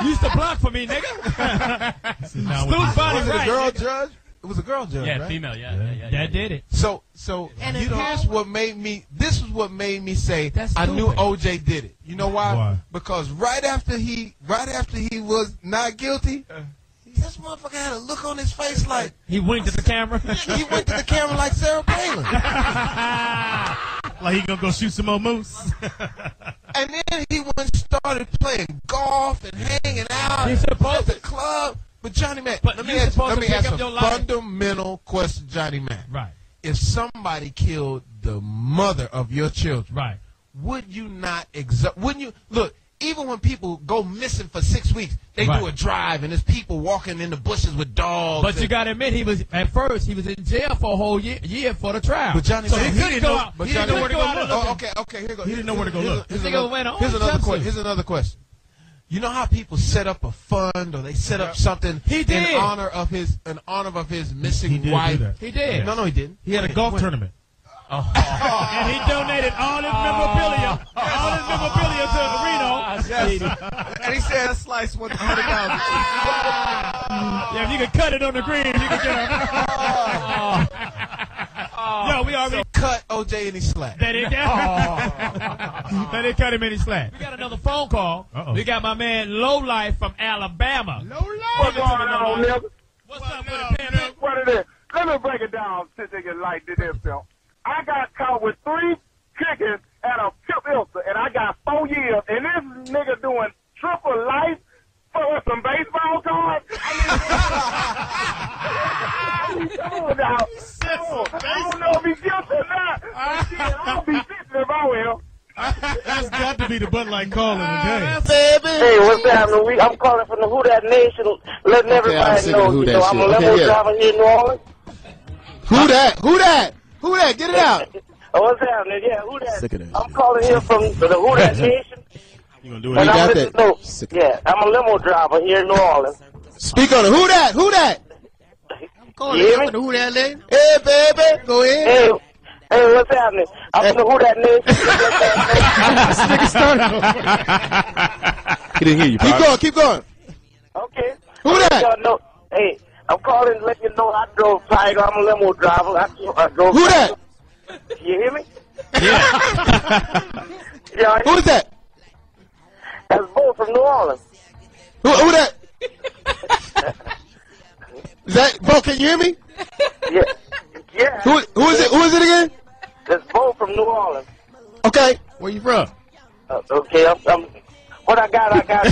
You used to block for me, nigga. Was it a girl judge? It was a girl judge, yeah, right? Female, yeah. That did it. So here's what made me. This is what made me say I knew OJ did it. You know why? Because right after he was not guilty, this motherfucker had a look on his face like he winked at the camera. He winked at the camera like Sarah Palin. Like he gonna go shoot some more moose. And then he went and started playing golf and hanging out He's supposed at the club. But Johnny Mac, let me ask a fundamental question, Johnny Mac. Right. If somebody killed the mother of your children, right, would you not wouldn't you look? Even when people go missing for 6 weeks, they do a drive, and there's people walking in the bushes with dogs. But you got to admit, at first he was in jail for a whole year for the trial. But Johnny, so he couldn't go out. He didn't know where to go look. Okay, here you go. He didn't know where to go look. Here's another question. You know how people set up a fund or they set up something in honor of his missing wife? He did. No, he didn't. He had a golf tournament. And he donated all his memorabilia, to Reno. Yes. And he said a slice worth $100,000. Yeah, if you could cut it on the green, you could get Yo, we already cut OJ any slack. They didn't cut him any slack. We got another phone call. We got my man Low Life from Alabama. What's going on, nigga? What's up with it, Panda? What it is? Let me break it down since they get light to this film. I got caught with 3 chickens at a Pip Ilsa, and I got 4 years. And this nigga doing triple life for some baseball cards. I don't know if he's guilty or not. I'll be sitting if I will. That's got to be the Bud Light calling today. Hey, what's happening? I'm calling from the Who That Nation, letting everybody know. You know, I'm a limo driver here in New Orleans. Who that? Get it out. Oh, what's happening? Yeah, who that? I'm calling here from the Who That Nation. You gonna do it? Yeah, I'm a limo driver here in New Orleans. Speak on it. Who that? I'm calling here from the Who That Nation. Hey, baby, go ahead. Hey, what's happening? I'm from the Who That Nation. He didn't hear you. Keep going. Okay. Who that? Hey, I'm calling to let you know I drove Tiger. I'm a limo driver. I drove Who that? You hear me? Yeah. Yeah. Who is that? That's Bo from New Orleans. Who that? Is that Bo? Can you hear me? Yeah. Yeah. Who is it? Who is it again? That's Bo from New Orleans. Okay. Where you from? Okay, I'm what I got. I got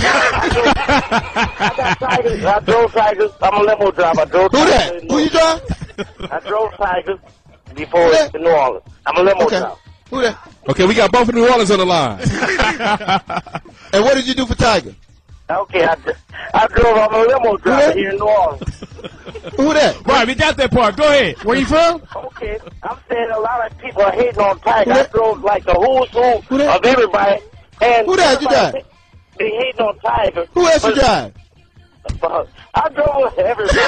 Tigers. I drove Tigers. I'm a limo driver. I drove Who Tigers. that? Who you drive? I drove Tigers before in New Orleans. I'm a limo driver. Who that? Okay, we got both of New Orleans on the line. And what did you do for Tiger? Okay, I drove. I'm a limo driver here in New Orleans. Who that? Right, we got that part. Go ahead. Where you from? Okay, I'm saying a lot of people are hating on Tiger. I drove like the who's who of everybody. And who that you drive? They hating on Tiger. Who else you drive? I drove with everybody.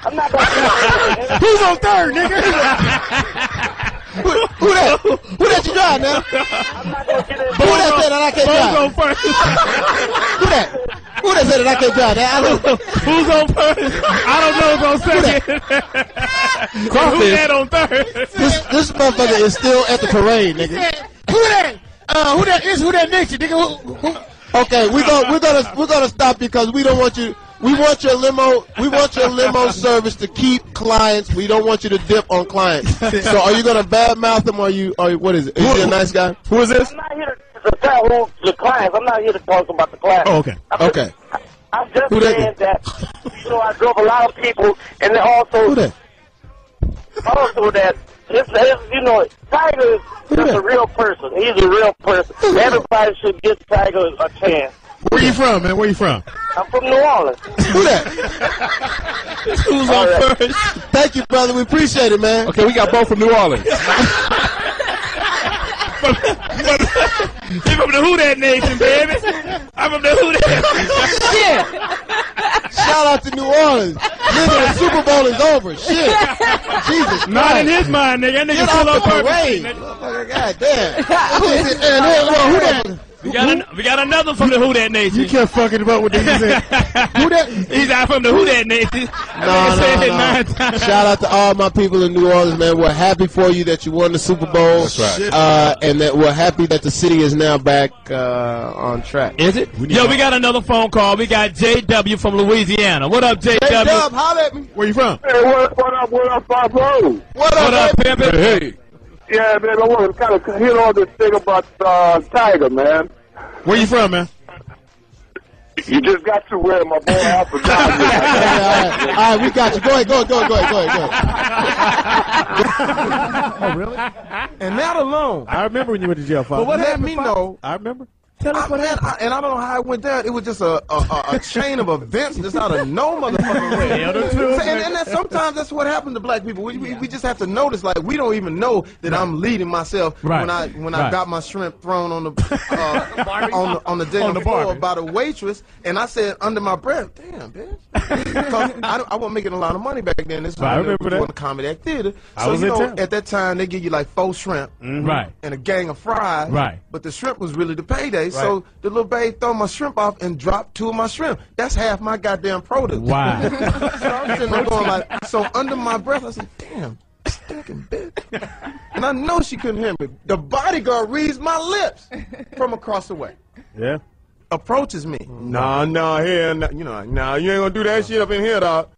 I'm not going to do that. Who's on third, nigga? Who that? Who that you drive now? I'm not going to get it. Who that said that I can't drive? Who that? Who that said that I can't drive? Who's on first? I don't know who's on second. Who's that on third? This motherfucker is still at the parade, nigga. Who that? Who that next to you, nigga? Who? Okay, we're gonna stop because we don't want you. We want your limo service to keep clients. We don't want you to dip on clients. So are you gonna badmouth them or what is it? Is he a nice guy? Who is this? I'm not here to tell who the clients. I'm not here to talk about the clients. Oh, okay. Okay. I'm just saying that I drove a lot of people, and then also that Tiger is a real person. He's a real person. Everybody should give Tiger a chance. Where you from, man? Where you from? I'm from New Orleans. Who that? Who's on first? Thank you, brother. We appreciate it, man. Okay, we got both from New Orleans. You from the Who That Nation, baby. I'm from the Who That. Shit. Shout out to New Orleans. Nigga, the Super Bowl is over. Shit. Jesus Christ. Not in his mind, nigga. That nigga still on purpose. God damn. Who that? We got another from the Who That Nation. You kept fucking him up with this. Who that? He's out from the Who That Nation. No. Shout out to all my people in New Orleans, man. We're happy for you that you won the Super Bowl. That's right. And that we're happy that the city is now back on track. Is it? Yo, we got another phone call. We got JW from Louisiana. What up, JW? J-Dub, holla at me. Where you from? Hey, what up, Foxxhole? What up, Pimpin'? Hey. Yeah, man, I want to kind of hit on this thing about Tiger, man. Where you from, man? You just got to where my boy Alpha got. All right, we got you. Go ahead. Oh, really? And that alone. I remember when you went to jail, Fox. But what happened? Me know. I remember. Tell us what happened. And I don't know how it went down. It was just a chain of events just out of no motherfucking way. And sometimes that's what happens to black people. We just have to notice, like, we don't even know that I'm leading myself when I got my shrimp thrown on the on the damn floor by the waitress, and I said under my breath, "Damn, bitch," because I wasn't making a lot of money back then. This was I remember that. in the Comedy Act Theater. I was at that time they give you like 4 shrimp, right, and a gang of fries, right. But the shrimp was really the payday. So the little babe throw my shrimp off and dropped 2 of my shrimp. That's half my goddamn product. Wow. So I'm sitting there going like, so under my breath, I said, damn, stinking bitch. And I know she couldn't hear me. The bodyguard reads my lips from across the way. Yeah. Approaches me. Nah, you ain't gonna do that shit up in here, dog.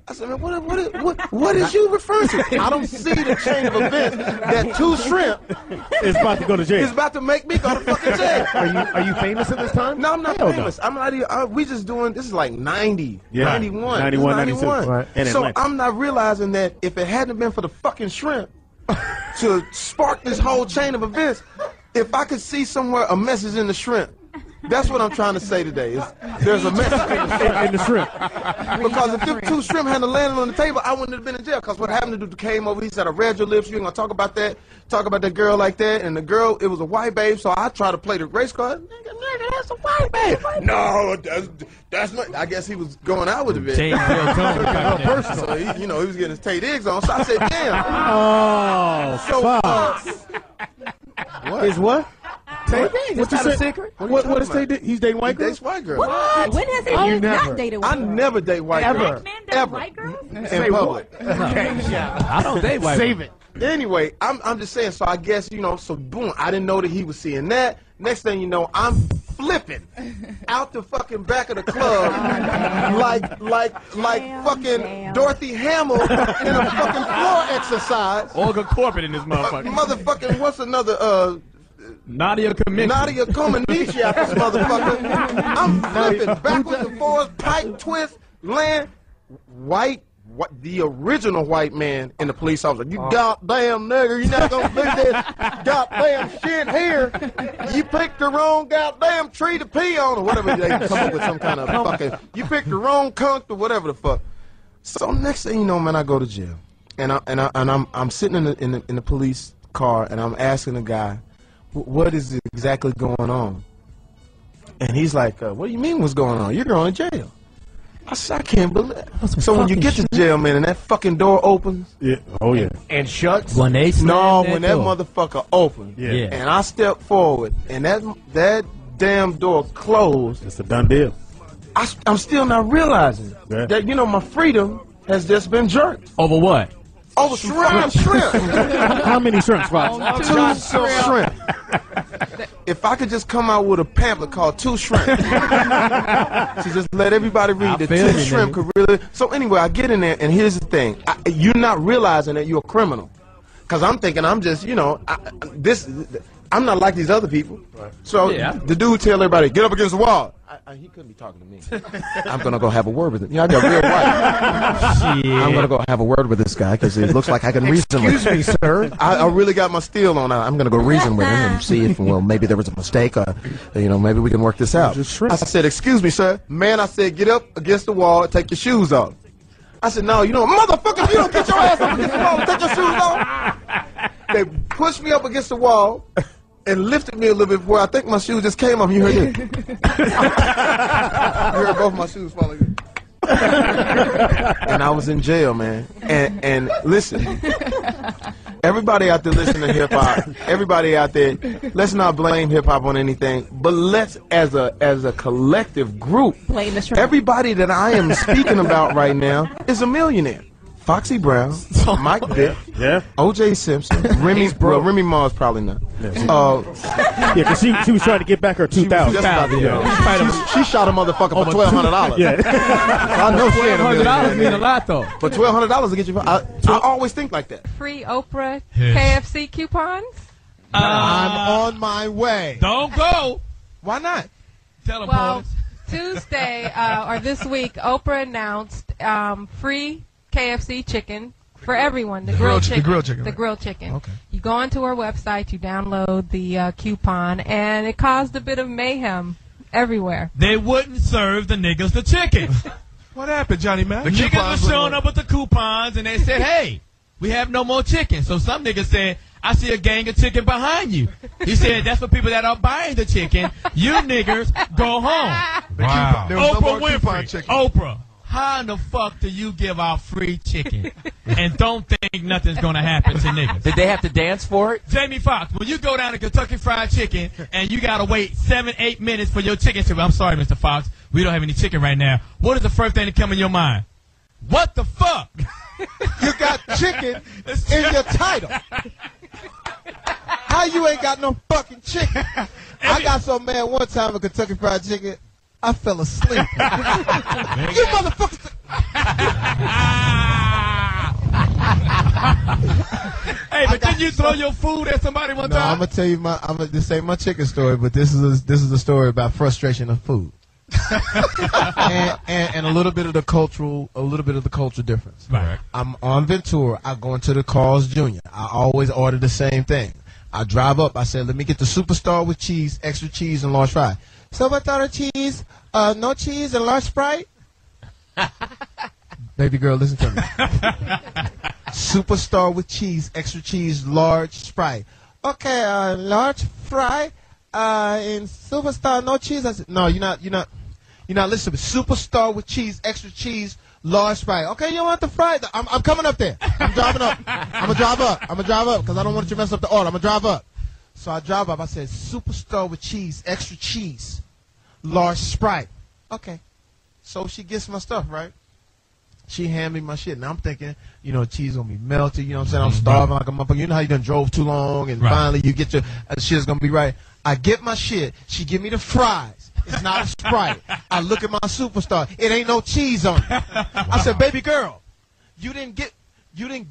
I said, man, what is you referring to? I don't see the chain of events that 2 shrimp is about to go to jail. Is about to make me go to fucking jail. Are you famous at this time? No, I'm not famous. No. I'm not even, we just doing, this is like 90, 91. 91, 92. Right. So I'm not realizing that if it hadn't been for the fucking shrimp to spark this whole chain of events, if I could see somewhere a message in the shrimp, that's what I'm trying to say today. There's a message in the shrimp. Because if them 2 shrimp hadn't landed on the table, I wouldn't have been in jail. Because what happened to dude came over, he said, I read your lips, you ain't going to talk about that girl like that. And the girl, it was a white babe, so I tried to play the race card. Nigga, that's a white babe. No, that's not. I guess he was going out with a bitch. So he was getting his Tay Diggs on. So I said, damn. Oh, so, what? Is what? What's not a secret? What is Tay? He's dating white girls? He dates white girls. What? When has he not dated white girls? I never date white girls. Black man dates white girls? In public. I don't date white girls. Save it. Anyway, I'm just saying, so I guess, so boom, I didn't know that he was seeing that. Next thing you know, I'm flipping out the fucking back of the club like fucking Dorothy Hamill in a fucking floor exercise. Olga Corbett in this motherfucker. Motherfucking, what's another, Nadia Comaneci out this motherfucker. I'm flipping backwards and forwards, pike twist, land, the original white man in the police officer. You goddamn nigger, you're not gonna do this goddamn shit here. You picked the wrong goddamn tree to pee on, or whatever they come up with some kind of fucking. You picked the wrong cunt or whatever the fuck. So next thing you know, man, I go to jail, and I'm sitting in the police car, and I'm asking the guy, what is exactly going on? And he's like, what do you mean what's going on? You're going to jail. I said, I can't believe it. So when you get to jail, man, and that fucking door opens, and shuts. When that motherfucker opens, and I step forward, and that damn door closed, it's a done deal. I'm still not realizing that my freedom has just been jerked. Over what? Over shrimp. How many shrimps, Fox? 2 shrimp. If I could just come out with a pamphlet called 2 Shrimp, to just let everybody read that 2 shrimp could really. So anyway, I get in there, and here's the thing: you're not realizing that you're a criminal, because I'm thinking I'm just, I'm not like these other people. Right. So the dude tell everybody, get up against the wall. He couldn't be talking to me. I'm gonna go have a word with him. I got real white. I'm gonna go have a word with this guy because it looks like I can reason with him. Excuse me, sir. I really got my steel on. I'm gonna go reason with him and see if maybe there was a mistake or maybe we can work this out. I said, excuse me, sir. Man, I said, get up against the wall and take your shoes off. I said, no, motherfucker, if you don't get your ass up against the wall and take your shoes off. They pushed me up against the wall and lifted me a little bit where I think my shoes just came off. You heard it? You heard both my shoes falling. And I was in jail, man. And listen, everybody out there listening to hip hop, everybody out there, let's not blame hip hop on anything, but let's, as a collective group, everybody that I am speaking about right now is a millionaire. Foxy Brown, Mike Vick, O.J. Simpson, Remy Ma's probably not. Because she was trying to get back her 2,000. She shot a motherfucker for $1,200. I know $1,200 mean a lot though. But $1,200 to get you. I always think like that. Free Oprah KFC coupons. I'm on my way. Don't go. Why not? Tell them, boys. Tuesday or this week, Oprah announced free KFC chicken for everyone. The grilled chicken. The grilled chicken. Okay. You go onto her website, you download the coupon, and it caused a bit of mayhem everywhere. They wouldn't serve the niggas the chicken. What happened, Johnny Mac? The niggas were showing up with the coupons, and they said, hey, we have no more chicken. So some niggas said, I see a gang of chicken behind you. He said, that's for people that are buying the chicken. You niggers, go home. Wow. Oprah Winfrey. Oprah. How in the fuck do you give out free chicken and don't think nothing's going to happen to niggas? Did they have to dance for it? Jamie Foxx, when you go down to Kentucky Fried Chicken and you got to wait 7-8 minutes for your chicken to... I'm sorry, Mr. Foxx. We don't have any chicken right now. What is the first thing that come in your mind? What the fuck? You got chicken in your title. How you ain't got no fucking chicken? I got so mad one time at Kentucky Fried Chicken, I fell asleep. You motherfuckers. Hey, but didn't you throw your food at somebody one time? No, I'm gonna tell you this ain't my chicken story, but this is a story about frustration of food. and a little bit of the cultural difference. Right. I'm on Ventura. I go into the Carl's Jr. I always order the same thing. I drive up. I said, let me get the superstar with cheese, extra cheese, and large fry. Superstar cheese, no cheese, and large Sprite. Baby girl, listen to me. Superstar with cheese, extra cheese, large Sprite. Okay, large fry, and superstar no cheese. I said, no, you're not listening. Superstar with cheese, extra cheese, large Sprite. Okay, you want the fry? I'm coming up there. I'm driving up. I'm gonna drive up because I don't want you to mess up the order. I'm gonna drive up. So I drive up. I said, Superstar with cheese, extra cheese, large Sprite. Okay. So she gets my stuff, right? She hand me my shit. Now I'm thinking, you know, cheese gonna be melted. You know what I'm saying? I'm starving like a motherfucker. You know how you done drove too long and finally you get your shit's gonna be right. I get my shit. She give me the fries. It's not a Sprite. I look at my Superstar. It ain't no cheese on it. I said, baby girl, you didn't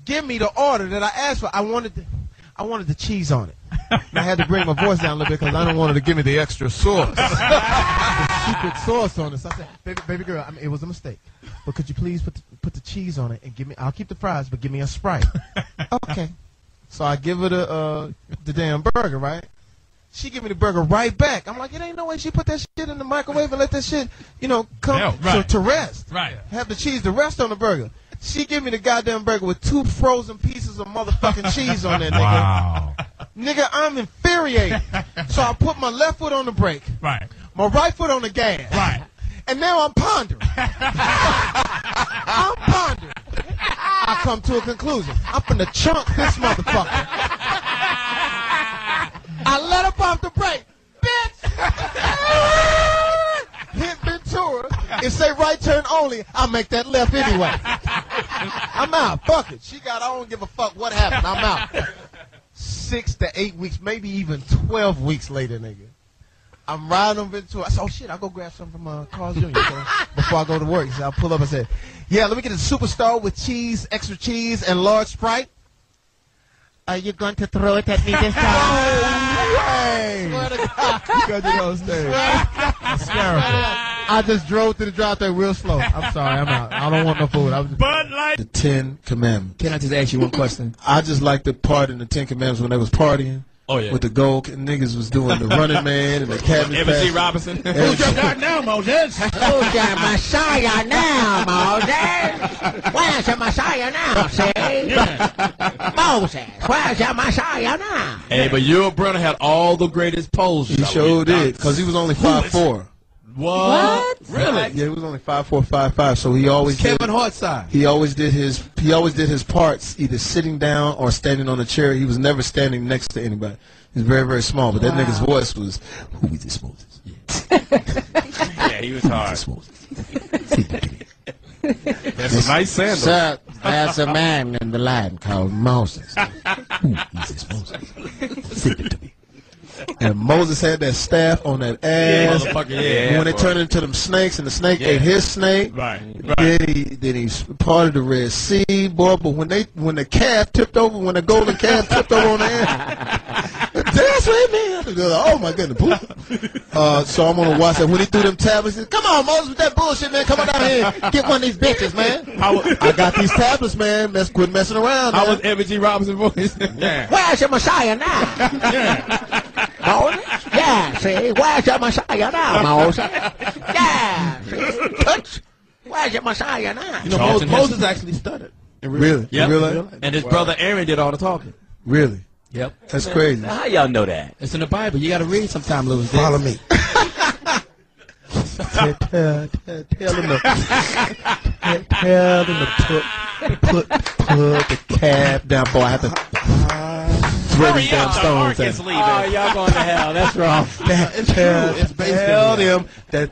give me the order that I asked for. I wanted the cheese on it. And I had to bring my voice down a little bit because I don't want her to give me the extra sauce. The secret sauce on it. So I said, baby girl, it was a mistake. But could you please put the cheese on it and give me, I'll keep the fries, but give me a Sprite. Okay. So I give her the damn burger, right? She give me the burger right back. I'm like, it ain't no way she put that shit in the microwave and let that shit, you know, come to rest. Right. Have the cheese to rest on the burger. She give me the goddamn burger with 2 frozen pieces of motherfucking cheese on there, nigga. Wow. Nigga, I'm infuriated. So I put my left foot on the brake. Right. My right foot on the gas. Right. And now I'm pondering. I come to a conclusion. I'm finna chunk this motherfucker. I let up off the brake. Bitch! Hit Ventura. It say right turn only. I'll make that left anyway. I'm out. Fuck it. I don't give a fuck what happened. I'm out. 6 to 8 weeks, maybe even 12 weeks later, nigga. I'm riding on Ventura. I said, oh shit, I'll go grab something from Carl's Jr. before I go to work. So I pull up and said, yeah, let me get a Superstar with cheese, extra cheese, and large Sprite. Are you going to throw it at me this time? No way! Because you know, I just drove to the drive-thru real slow. I'm sorry, I'm out. I don't want no food. Bud Light. The 10 Commandments. Can I just ask you one question? I just like the part in the 10 Commandments when they was partying. Oh, yeah. With the gold niggas was doing the running man and the cabinet. Evan Robinson. Who's your God now, Moses? Who's your Messiah now, Moses? Where's your Messiah now, see? Yeah. Moses, where's your Messiah now? Hey, but your brother had all the greatest poses. He sure did, because he was only 5'4". What? Really? Yeah, he was only 5'4", 5'5". So he always Kevin Hart's side. He always did his parts either sitting down or standing on a chair. He was never standing next to anybody. He's very, very small. But that nigga's voice was, who is this Moses? Yeah, he was hard. That's a nice sandal. Sir, there's a man in the land called Moses. Who is this Moses? Sing it to me. And Moses had that staff on that ass. Yeah, when it turned into them snakes, and the snake ate his snake. Right. Then he parted the Red Sea, boy. But when the calf tipped over, when the golden calf tipped over on the ass, dance with me. Oh my goodness. So I'm gonna watch that. When he threw them tablets, he said, come on, Moses, with that bullshit, man. Come on down here, get one of these bitches, man. I got these tablets, man. Quit messing around. How was Evan G. Robinson voice? Yeah. Where's your Messiah now? Yeah. Moses? Yeah, see? Where's your Messiah now, Moses? Yeah, see? Where's your Messiah now? You know, Moses actually stuttered. Really? Yep. Really? And his brother Aaron did all the talking. Really? Yep. That's crazy. How y'all know that? It's in the Bible. You got to read sometime, Louis. Follow me. Tell them to put the cab down. Boy, I have to throw these damn stones at him. Oh, y'all going to hell. That's wrong. Tell them that.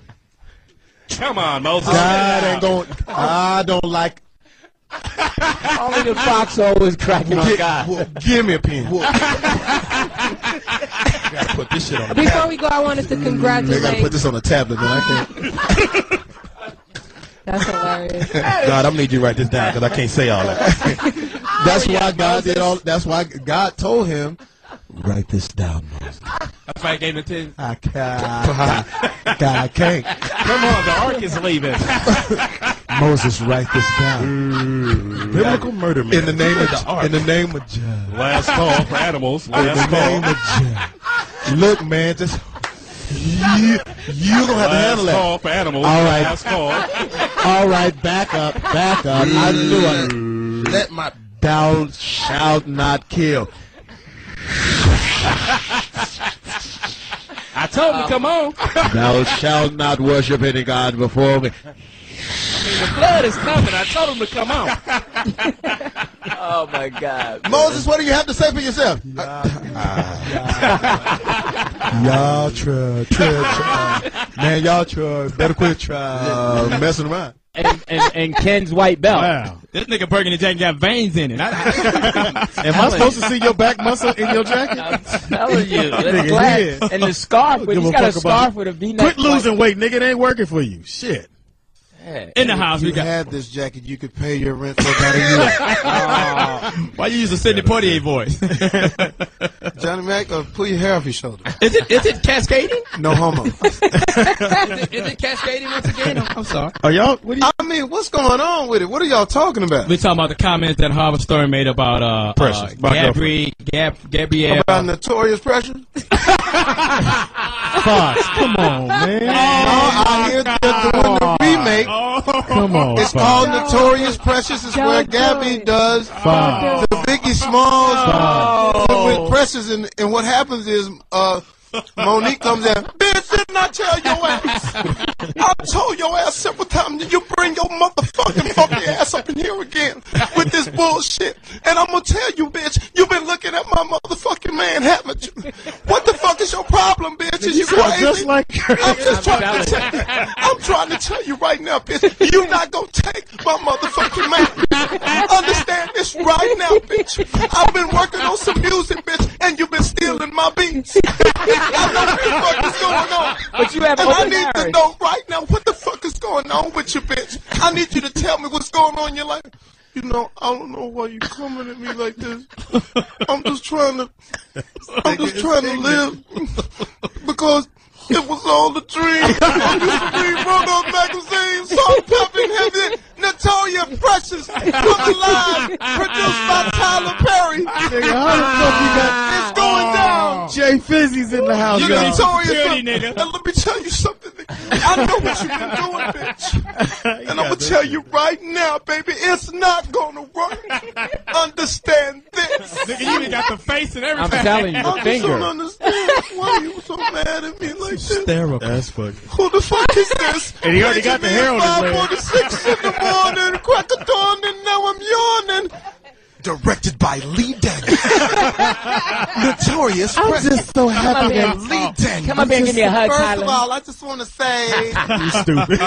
Come on, Moses. God ain't going. I don't like. Only the Foxx always cracking on God. Give me a pen. Gotta put this shit on. Before we go, I wanted to congratulate. They gotta put this on a tablet, though. I can't. That's hilarious. God, I'm gonna need you to write this down because I can't say all that. That's why God did all. That's why God told him, write this down, Moses. That's why I gave him 10. I can't. God, I can't. Come on, the ark is leaving. Moses, write this down. Biblical murder man. In the name of the ark. In the name of God. Last call for animals. In the name of God. Look, man, just you gonna have to handle that. Last call for animals. All right. Last call. All right, back up. I knew it. Let my thou shalt not kill. I told him to come on. Thou shalt not worship any god before me. The flood is coming. I told him to come out. Oh my God. Moses, what do you have to say for yourself? Y'all try. Man, y'all try. Better quit messing around. And Ken's white belt. Wow. This nigga Burgundy jacket got veins in it. Am I supposed to see your back muscle in your jacket? I'm telling you. That's glad. And the scarf. He's got a scarf with a V-neck. Quit losing weight, nigga. It ain't working for you. Shit. In the house, if you had this jacket, you could pay your rent for about a year. Why you use the Sidney Poitier voice? Johnny Mac, pull your hair off your shoulder. Is it cascading? No homo. Is it cascading once again? I'm sorry. Are y'all? I mean, what's going on with it? What are y'all talking about? We're talking about the comments that Harvey Stern made about Precious, Gabrielle. About Notorious Precious? Foxx, come on, man. I hear they're doing the remake. Come on. It's called Notorious Precious. It's where Gabby does the Biggie Smalls with Precious, and what happens is Monique comes in. Bitch, didn't I tell your ass? I told your ass several times that you bring your motherfucking funky ass up in here again with this bullshit. And I'm gonna tell you, bitch, you've been looking at my motherfucking man, haven't you? What the fuck is your problem, bitch? Is you crazy? Just like I'm trying to tell you right now, bitch, you're not gonna take my motherfucking man. Understand this right now, bitch. I've been working on some music, bitch, and you've been stealing my beats. I know what the fuck is going on. But you have and I need to know right now what the fuck is going on with you, bitch. I need you to tell me what's going on in your life. You know, I don't know why you coming at me like this. I'm just trying to live because it was all a dream. I used to read Road magazine, Salt Popping Heavy, Notorious Precious, from the line, produced by Tyler Perry. Nigga, how the fuck you got? It's going down. Jay Fizzy's in the house, You y'all. Notorious, nigga. And let me tell you something. I know what you've been doing, bitch. And I'm gonna tell you right now, baby, it's not gonna work. Understand this. Nigga, you even got the face and everything. I'm telling you, the I finger. just don't understand why you so mad at me like this. That's funny. Who the fuck is this? And he already got the hair on his leg. 5:46 in the morning, crack of dawn, and now I'm yawning. Directed by Lee Daniels. Notorious. I'm just so happy that Lee Daniels. Come up here and give me a hug, First Tyler. of all, I just want to say, You stupid.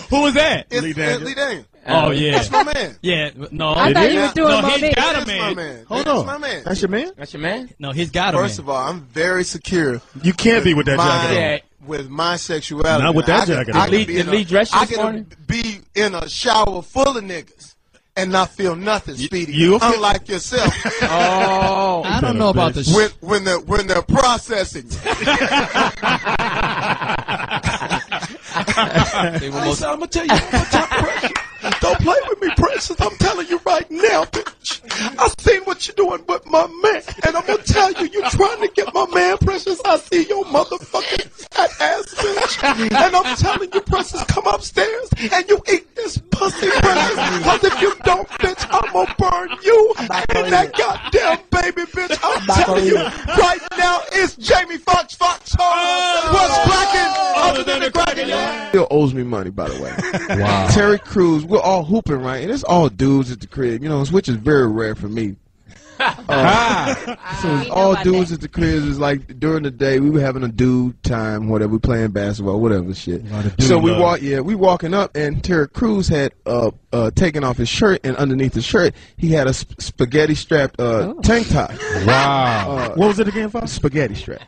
Who was that? it's Lee Daniels. Lee Daniels. Oh, yeah. That's my man. Yeah, no. I thought you was doing no, Monique. he's got a That's my man. man. Hold That's on. my man. That's your man? That's your man? No, he's got a man. First of all, I'm very secure. You can't be with that jacket on. Yeah. With my sexuality. Not with that jacket on. Did Lee dress you this morning? Be in a shower full of niggas and not feel nothing, Speedy. you feel- unlike yourself. Oh. I don't know about the when they're processing. I'm gonna tell you one more time, Precious. Don't play with me, Precious. I'm telling you right now, bitch. I seen what you're doing with my man, and I'm gonna tell you, you're trying to get my man, Precious. I see your motherfucking fat ass, bitch. And I'm telling you, Precious, come upstairs and you eat this pussy, Precious. Because if you don't, bitch, I'm gonna burn you and that goddamn baby, bitch. I'm telling you right now, it's Jamie Foxx, Foxxhole. What's cracking? Other than the cracking, Still owes me money, by the way. Wow. Terry Crews, we're all hooping, right? And it's all dudes at the crib, you know, which is very rare for me. So it's all dudes at the crib. Is like during the day we were having a dude time, whatever, we playing basketball, whatever shit. So we walking up, and Terry Crews had taken off his shirt, and underneath the shirt he had a spaghetti strapped tank top. Wow. What was it again, Fox? Spaghetti strap.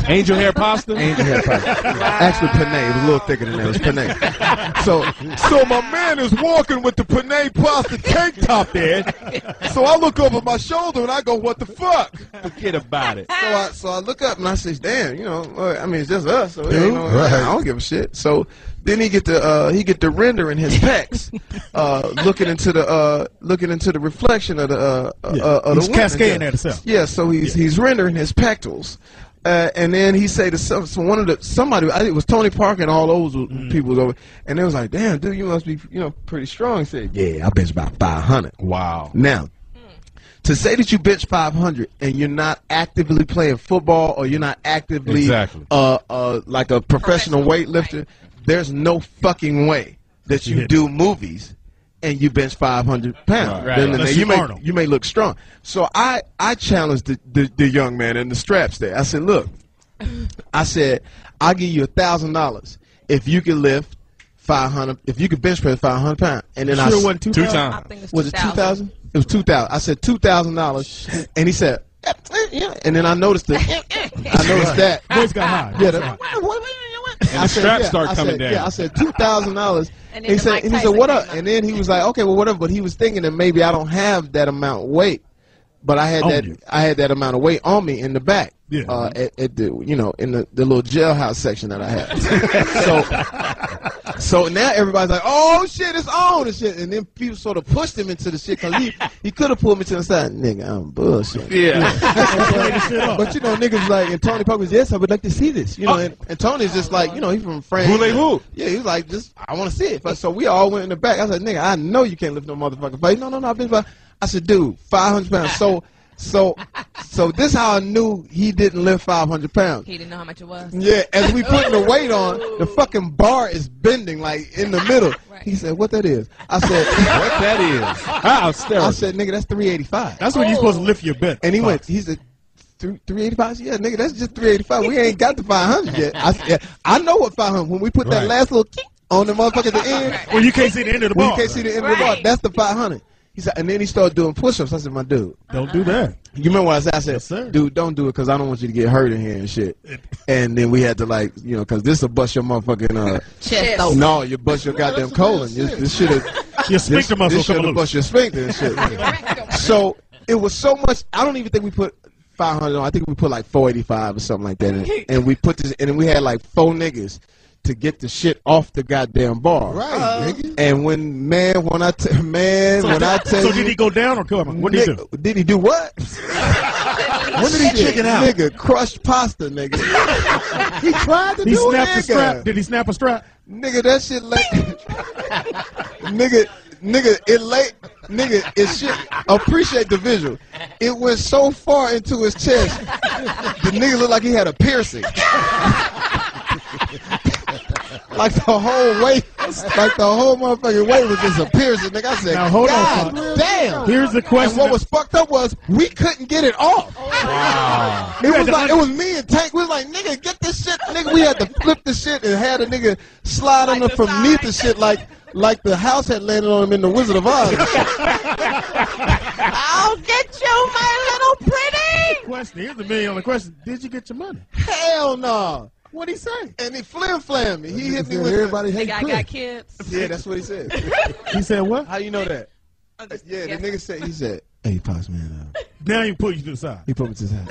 Angel hair pasta? Angel hair pasta. Actually, penne. It was a little thicker than that. It was penne. So my man is walking with the penne pasta tank top there. So I look over my shoulder and I go, "What the fuck?" Forget about it. So I look up and I say, "Damn, you know, I mean, it's just us. So it ain't no, I don't give a shit." So then he get the render in his pecs, looking into the reflection of the he's cascading at himself. Yeah, so he's rendering his pectorals. And then he said to somebody, I think it was Tony Parker and all those people was over, and they was like, "Damn, dude, you must be, you know, pretty strong." He said, "Yeah, I bench about 500." Wow. Now, to say that you bench 500 and you're not actively playing football or you're not actively like a professional weightlifter, there's no fucking way that you do movies and you bench 500 pounds. Right. Then you may look strong. So I challenged the young man in the straps there. I said, look, I'll give you $1,000 if you can lift 500, if you could bench press 500 pounds. And then it wasn't 2,000? Was it 2,000? It was 2,000. I said $2,000, and he said, yeah. And then I noticed that. Voice got high. Yeah. And the straps start coming down. Yeah, I said $2,000. And he said, what up? And then he was like, okay, well, whatever. But he was thinking that maybe I don't have that amount of weight, but I had that amount of weight on me in the back. Yeah. At the in the little jailhouse section that I had. So now everybody's like, oh shit, it's on and shit. And then people sort of pushed him into the shit because he could have pulled me to the side. Nigga, I'm bullshit. Yeah. But niggas like, and Tony Parker was, yes, I would like to see this. And Tony's just like, he's from France. Who? Yeah, he was like, I want to see it. So we all went in the back. I was like, nigga, I know you can't lift no motherfucking fight. No, I've been by. I said, dude, 500 pounds. So this how I knew he didn't lift 500 pounds. He didn't know how much it was. Yeah, as we putting the weight on, the fucking bar is bending like in the middle. Right. He said, "What that is?" I said, "What that is?" How I said, "Nigga, that's 385." That's when you're supposed to lift your bed. And he said, 385? Yeah, nigga, that's just 385. We ain't got the 500 yet. I know what 500. When we put that last little kick on the motherfucker at the end, well, you can't see the end of the bar. You can't see the end of the bar. That's the 500. He said, and then he started doing push-ups. I said, my dude, don't do that. You remember what I said? I said, yes, dude, don't do it because I don't want you to get hurt in here and shit. And then we had to because this will bust your motherfucking chest open. No, you bust your goddamn colon. This shit your sphincter muscle this should bust your sphincter and shit. So it was so much. I don't even think we put 500 on. I think we put like 485 or something like that. And we put this, and then we had like 4 niggas to get the shit off the goddamn bar. Right, nigga. And when I tell So did he go down or come? What did he do? Did he do what? When did he chicken out? Nigga, crushed pasta, nigga. He tried to do it, snapped a strap. Did he snap a strap? Nigga, that shit like it shit. Appreciate the visual. It went so far into his chest, the nigga looked like he had a piercing. Like the whole weight, like the whole motherfucking weight was just a piercing, nigga. I said, now, hold God on, damn. Here's the question. And what was fucked up was we couldn't get it off. Wow. It was me and Tank. We was like, nigga, get this shit, nigga. We had to flip the shit and had a nigga slide on it from beneath the shit like the house had landed on him in the Wizard of Oz. I'll get you, my little pretty. Here's the $1 million question. Did you get your money? Hell no. What'd he say? And he flim-flammed me. He hit me with everybody hate I got kids. Yeah, that's what he said. He said what? How you know that? Yeah, the nigga said, he said, hey, Foxx, man. Now he put you to the side. He put me to the side.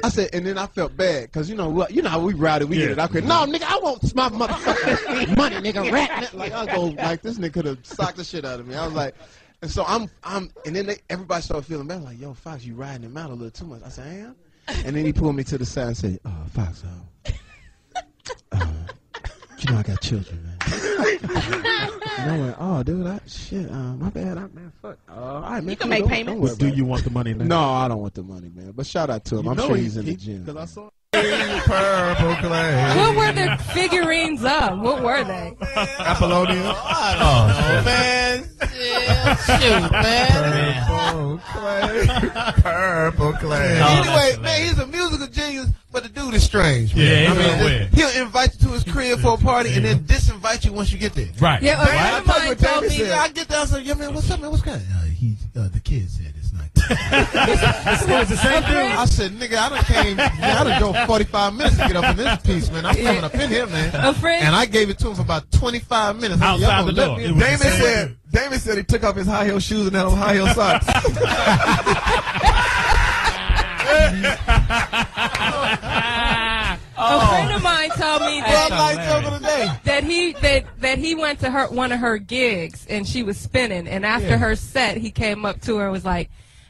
I said, and then I felt bad, because you know how we rowdy, we get it. I could, no, nigga, I want my motherfucking money, nigga, rat. Like, I go, like, this nigga could have socked the shit out of me. I was like, and so and then everybody started feeling bad. Like, yo, Foxx, you riding him out a little too much. I said, I am? And then he pulled me to the side and said, Foxx, you know I got children, man. And I went, oh, dude, my bad, man, fuck. All right, man. You can make payments. Do you want the money now? No, I don't want the money, man. But shout out to him. I'm sure he's in the gym. Because I saw Purple clay. What were the figurines of? What were they? Apollonia. Oh, man. Yeah, shoot, man. Purple clay. Anyway, man, he's a musical genius, but the dude is strange. Man. Yeah, I mean, he'll invite you to his crib for a party and then disinvite you once you get there. Right. Yeah, a friend of mine told me. I get there, I said, yeah, man, what's up, man? What's going on? The kid said it's not. It's the same thing. I said, nigga, I done drove 45 minutes to get up in this piece, man. I'm coming up in here, man. And I gave it to him for about 25 minutes. Outside the door. Damon said he took off his high heel shoes and had on high heel socks. A friend of mine told me that he went to one of her gigs and she was spinning, and after her set he came up to her and was like,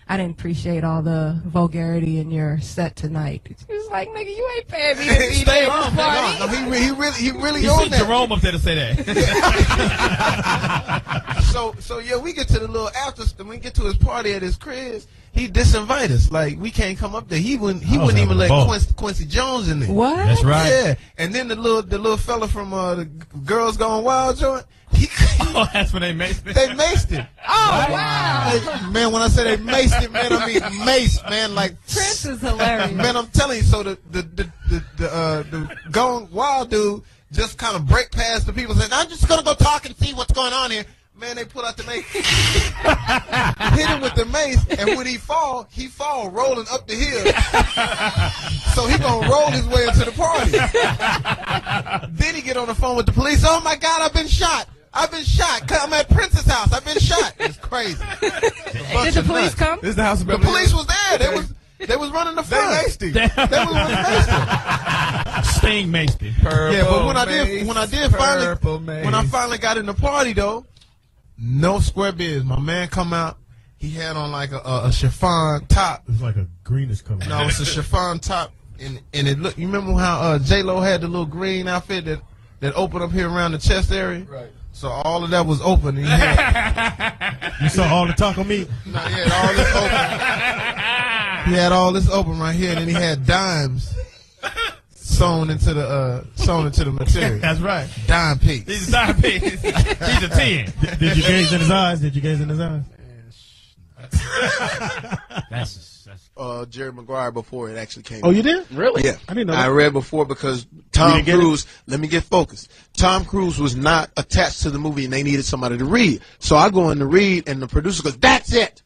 I didn't appreciate all the vulgarity in your set tonight. She was like, nigga, you ain't paying me to be Stay there. home, no, he really you on see that. Jerome up there to say that. So yeah, we get to the little after. When we get to his party at his crib, he disinvite us. Like, we can't come up there. He wouldn't even let Quincy Jones in there. What? That's right. Yeah. And then the little fella from the Girls Gone Wild joint, Oh, that's when they maced it. They maced him. Oh, wow. Man, when I say they maced him, man, I mean maced, man. Like Prince is hilarious. Man, I'm telling you. So the going wild dude just kind of break past the people, saying, "I'm just gonna go talk and see what's going on here." Man, they pull out the mace, hit him with the mace, and when he fall rolling up the hill. So he gonna roll his way into the party. Then he get on the phone with the police. Oh my God, I've been shot. I'm at Prince's house. I've been shot. It's crazy. Did the police come? This is the house of The police was there. They was running the front. They maced him. They was running maced him. Sting maced him. Yeah, but when I finally got in the party though, no square biz. My man come out. He had on like a chiffon top. It's like a greenish color. No, it's a chiffon top, and it look. You remember how J-Lo had the little green outfit that opened up here around the chest area? Right. So all of that was open. And he had, you saw all the taco meat? No, he had all this open. He had all this open right here, and then he had dimes sewn into the material. That's right. Dime piece. He's a dime piece. He's a 10. Did you gaze in his eyes? That's Jerry Maguire before it actually came. Oh, you did? Really? Yeah. I didn't know that. I read before because Tom Cruise, let me get focused. Tom Cruise was not attached to the movie and they needed somebody to read. So I go in to read and the producer goes, "That's it.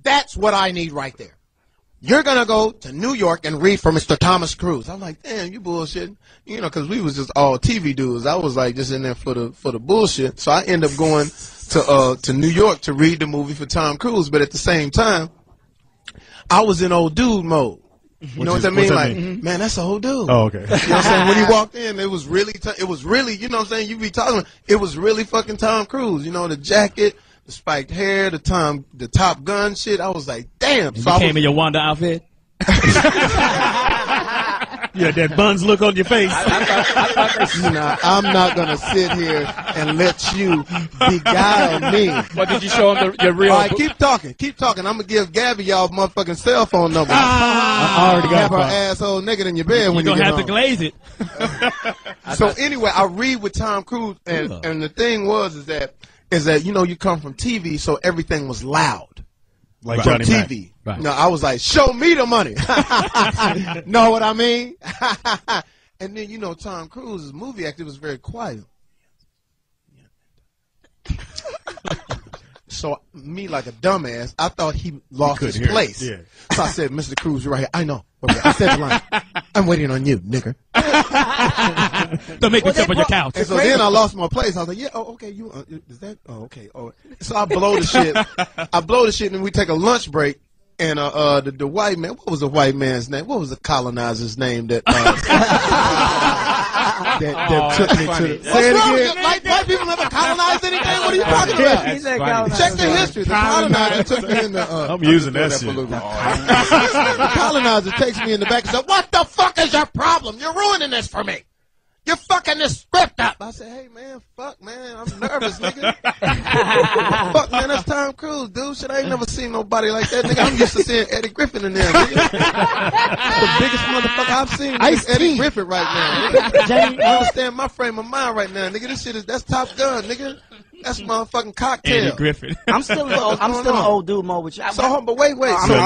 That's what I need right there. You're going to go to New York and read for Mr. Thomas Cruise." I'm like, damn, you bullshitting. You know, because we was just all TV dudes. I was like just in there for the bullshit. So I end up going to New York to read the movie for Tom Cruise. But at the same time, I was in old dude mode. You know what that means? Like, man, that's a old dude. Oh, okay. You know what I'm saying? When he walked in, it was really, you know what I'm saying? You be talking, it was really fucking Tom Cruise. You know, the jacket, the spiked hair, the Top Gun shit. I was like, damn. So you came in your Wanda outfit? You had that Buns look on your face. I'm not going to sit here and let you beguile me. What did you show him your real? All right, keep talking. I'm going to give Gabby y'all motherfucking cell phone number. I already got have her asshole naked in your bed when you You're get going to have to glaze it. So anyway, I read with Tom Cruise, and the thing is that, you know, you come from TV, so everything was loud. Like from Johnny TV. Right. No, I was like, show me the money. Know what I mean? And then, you know, Tom Cruise's movie acting was very quiet. So, me like a dumbass, I thought he lost his place. Yeah. So I said, "Mr. Cruise, you're right here." "I know." I said the line. "I'm waiting on you, nigga." Don't make me jump on your couch. And so then I lost my place. I was like, "Yeah, oh, okay, you, is that, oh, okay, oh." So I blow the shit. And then we take a lunch break. And the white man, what was the white man's name? What was the colonizer's name that that took me to? Say it again. Like white people never colonized anything. What are you talking about? Check the history. The colonizer took me in the. I'm using that shit. The colonizer takes me in the back and said, "What the fuck is your problem? You're ruining this for me. You're fucking this script up." I said, "Hey, man, fuck, man. I'm nervous, nigga." Fuck, man, that's Tom Cruise, dude. Shit, I ain't never seen nobody like that, nigga. I'm used to seeing Eddie Griffin in there, nigga. The biggest motherfucker I've seen is Eddie Griffin right now, nigga. You understand my frame of mind right now, nigga. This shit that's Top Gun, nigga. That's motherfucking Cocktail. Eddie Griffin. I'm still in old dude mode with you. So, but wait. I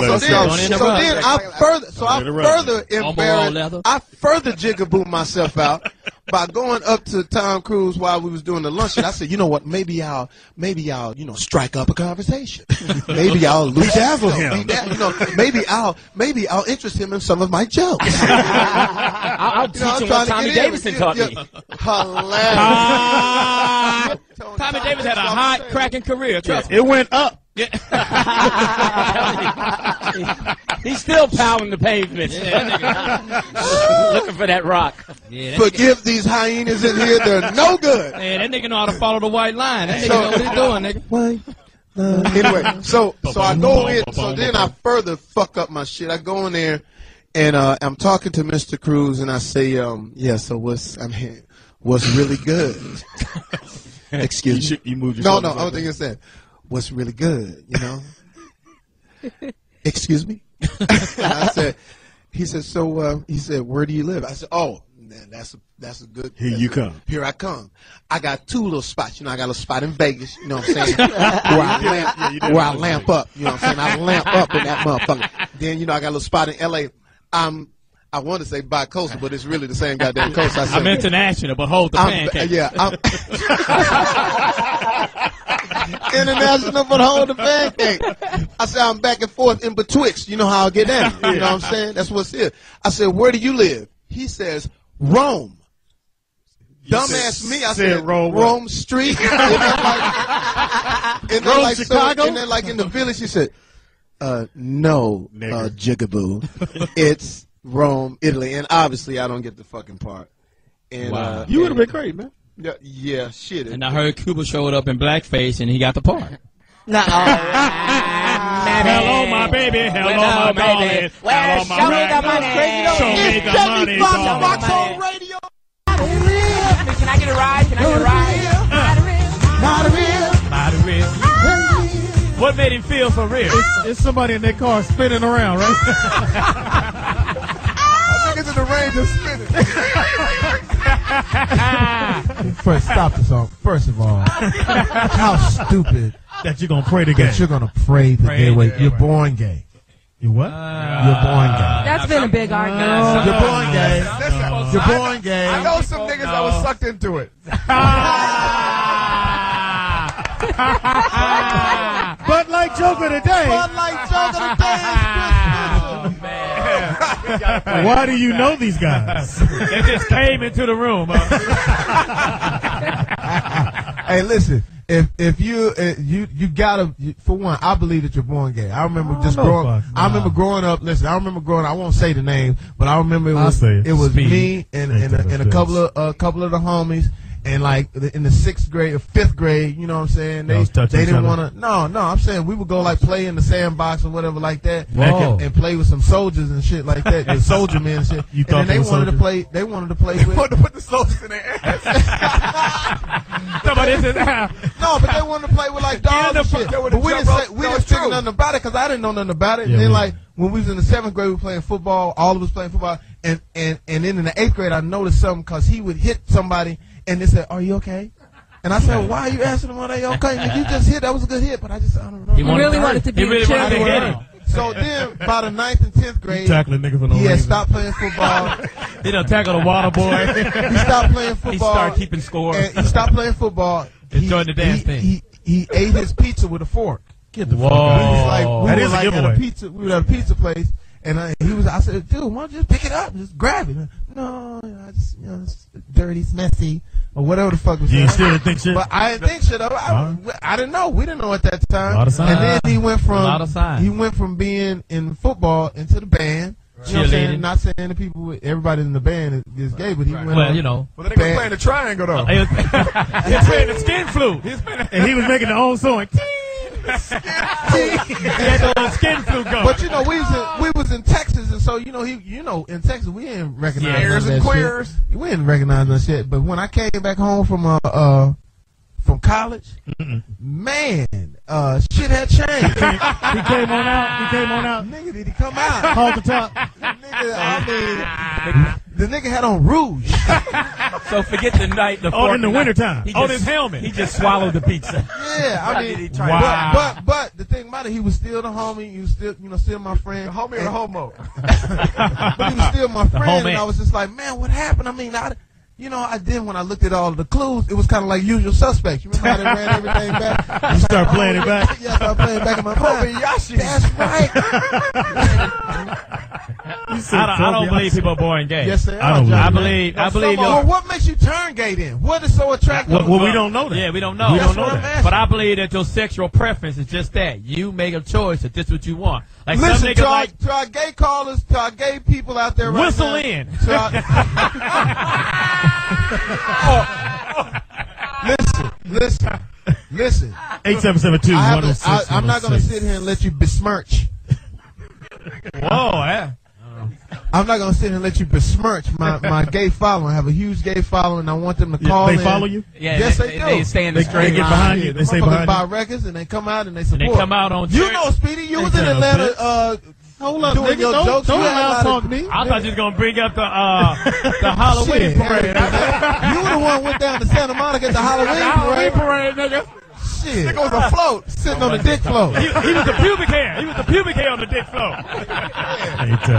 further jigaboo myself out by going up to Tom Cruise while we was doing the luncheon. I said, "You know what? Maybe I'll, you know, strike up a conversation. Maybe I'll dazzle him. You know, maybe I'll interest him in some of my jokes. I'll teach him what Tommy Davidson taught me. Hilarious. Tommy Davis had a hot, cracking career. Trust me. It went up. Yeah. He's still pounding the pavement. Looking for that rock. Yeah, Forgive these hyenas in here. They're no good. Man, that nigga know how to follow the white line. That nigga know what he's doing, nigga. Anyway, so I go in. So then I further fuck up my shit. I go in there, and I'm talking to Mr. Cruise, and I say, "Yeah, so what's really good?" Excuse me. You moved your No, I was thinking that. "What's really good, you know?" Excuse me? I said, he said, "So, where do you live?" I said, "Oh, That's a good. Here you come. Here I come. I got 2 little spots. You know, I got a little spot in Vegas. You know what I'm saying? where I lamp up. You know what I'm saying? I lamp up in that motherfucker. Then, you know, I got a little spot in L.A. I want to say bi-coastal, but it's really the same goddamn coast. I'm international, but hold the pancake. Yeah. International, but hold the pancake. I said, I'm back and forth in betwixt. You know how I get down. You know what I'm saying? That's what's here. I said, where do you live? He says, Rome. Dumbass me, I said Rome Street. And then like Chicago? And then like in the village, he said, no, jigaboo. It's Rome, Italy. And obviously I don't get the fucking part. And wow. You would have been great, man. Yeah, shit. And I heard Cuba showed up in blackface and he got the part. No. Hello, my baby. Hello, my darling. Well, show me the money. Show me the money. Foxxhole Radio. Can I get a ride? Not real. What made him feel so real? It's somebody in their car spinning around, right? I think it's in the range of spinning. First, stop the song. First of all, how stupid that you're gonna pray the gay. That you're gonna pray the gay way. You're born gay. You what? You're born gay. That's been a big argument. You're born gay. You're born gay. I know some niggas that was sucked into it. But like Joker today. Why do you know these guys? They just came into the room. Hey, listen. If you gotta, for one, I believe that you're born gay. I remember I remember growing up. Listen, I remember growing up. I won't say the name, but I remember it was me and a couple of the homies. And like in the 6th grade or 5th grade, you know what I'm saying? They didn't want to. No, I'm saying we would go like play in the sandbox or whatever like that, and play with some soldiers and shit like that, the soldier men and shit. And then they wanted to play. They wanted to play with. Wanted to put the soldiers in their ass. Somebody said, no, but they wanted to play with like dolls and shit. But we didn't figure nothing about it because I didn't know nothing about it. And then like when we was in the 7th grade, we were playing football. All of us playing football, and then in the 8th grade, I noticed something because he would hit somebody. And they said, "Are you okay?" And I said, "Why are you asking them, are they okay? You just hit. That was a good hit, but I don't know." He really wanted to be hit him. So then, by the 9th and 10th grade, tackling niggas on the he had stopped playing football. He done tackled a water boy. He stopped playing football. He started keeping score. And he stopped playing football. He joined the dance thing. He ate his pizza with a fork. Get the fuck out. That is a giveaway. We were at a pizza place. And I said, dude, why don't you just pick it up? Just grab it. No, I just, it's dirty, it's messy, or whatever the fuck was You still didn't think shit? But I didn't think shit. I didn't know. We didn't know at that time. A lot of signs. And then he went from being in football into the band. You know what I'm saying? Not saying the people, everybody in the band is gay, but he went Well, then they were playing the triangle, though. He was playing the skin flute. And he was making the own song. Skin flute go. But we was in Texas, and so in Texas we didn't recognize that queers. Shit. We didn't recognize that shit. But when I came back home from college, man, shit had changed. He came on out. Nigga, did he come out? Hold the top. The nigga had on rouge. So forget the night. In the wintertime. On his helmet. He just swallowed the pizza. Yeah, but the thing about it, he was still the homie. He was still, still my friend. The homie or the homo? But he was still my friend, and I was just like, man, what happened? I mean, when I looked at all of the clues, it was kind of like Usual Suspects. You remember how they ran everything back? You start playing it back? Yeah, I started playing it back in my mind. That's right. I don't believe people are born gay. Yes, they are. I believe. Well, what makes you turn gay then? What is so attractive? Well, we don't know that. Yeah, we don't know. But I believe that your sexual preference is just that. You make a choice that this is what you want. Like listen, to our gay callers, to our gay people out there right whistle now. In. Listen. 8772-106. I'm not going to sit here and let you besmirch. Whoa, yeah. I'm not going to sit here and let you besmirch my gay following. I have a huge gay following. I want them to call in. They follow you? Yeah, yes, they do. They stay in the straight They get behind you. They stay behind you. Buy records and they come out and they support. And they come out on You know, Speedy, you was in Atlanta Hold up, doing your jokes. Don't allow talk me. I thought you was gonna bring up the Halloween parade. You the one went down to Santa Monica at the Halloween parade, nigga. Shit. Nigga was afloat. Sitting on the dick float. He was the pubic hair. He was the pubic hair on the dick float.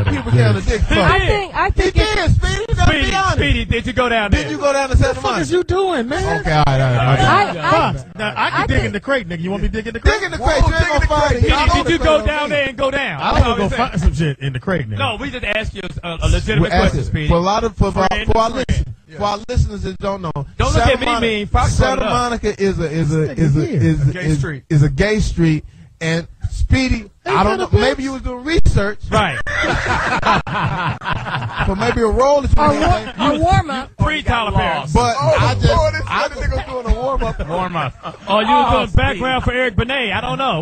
Pubic hair on the dick float. I think he did, Speedy. Speedy, did you go down there? Did you go down to Santa Monica? What the fuck is you doing, man? Okay, all right. Now, I can dig in the crate, nigga. You want me to dig in the crate? Dig in the crate. You ain't gonna find it. Did you go down there and go down? I'm gonna go find some shit in the crate, nigga. No, we just asked you a legitimate question, Speedy. For our listeners that don't know, don't look at me mean. Santa Monica is a gay street, and Speedy, I don't know, maybe you was doing research, right? But maybe a role that you a warm up, pre-Tyler Perry. But I think was doing a warm up. Oh, you was doing background for Eric Benet. I don't know.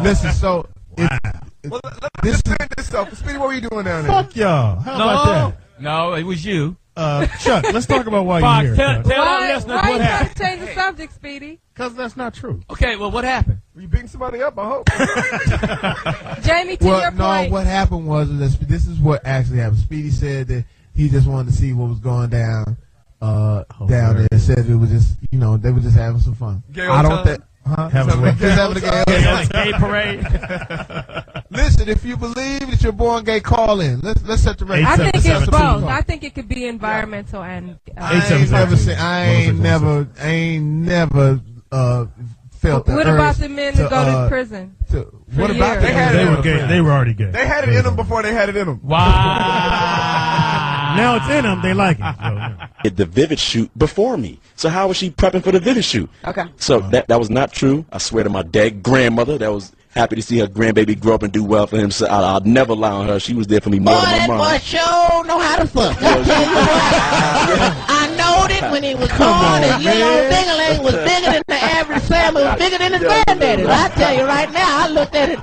Listen, so let's turn this up. Speedy, what were you doing down there? Fuck y'all. How about that? No, it was you. Chuck, let's talk about why you're here. Tell our listeners what happened. Why you trying to change the subject, Speedy? Because that's not true. Okay, well, what happened? Were you beating somebody up, I hope? Jamie, to your point. No, what happened was that this is what actually happened. Speedy said that he just wanted to see what was going down down there. Said it was just, they were just having some fun. I don't think. Having a gay parade. Listen, if you believe that you're born gay, call in. Let's set the record. I think it's both. I think it could be environmental and. I ain't never felt that. What about the men who go to prison? What about they were already gay. They had it in them before they had it in them. Wow. Now it's in them. They like it. Did the Vivid shoot before me. So how was she prepping for the Vivid shoot? Okay. So that was not true. I swear to my dead grandmother that was happy to see her grandbaby grow up and do well for him. So I'll never lie on her. She was there for me more than my mom. Boy, sure know how to fuck. I knowed it when he was born. His little old ding-a-ling was bigger than the average family. It was bigger than his granddaddy. I tell you right now, I looked at it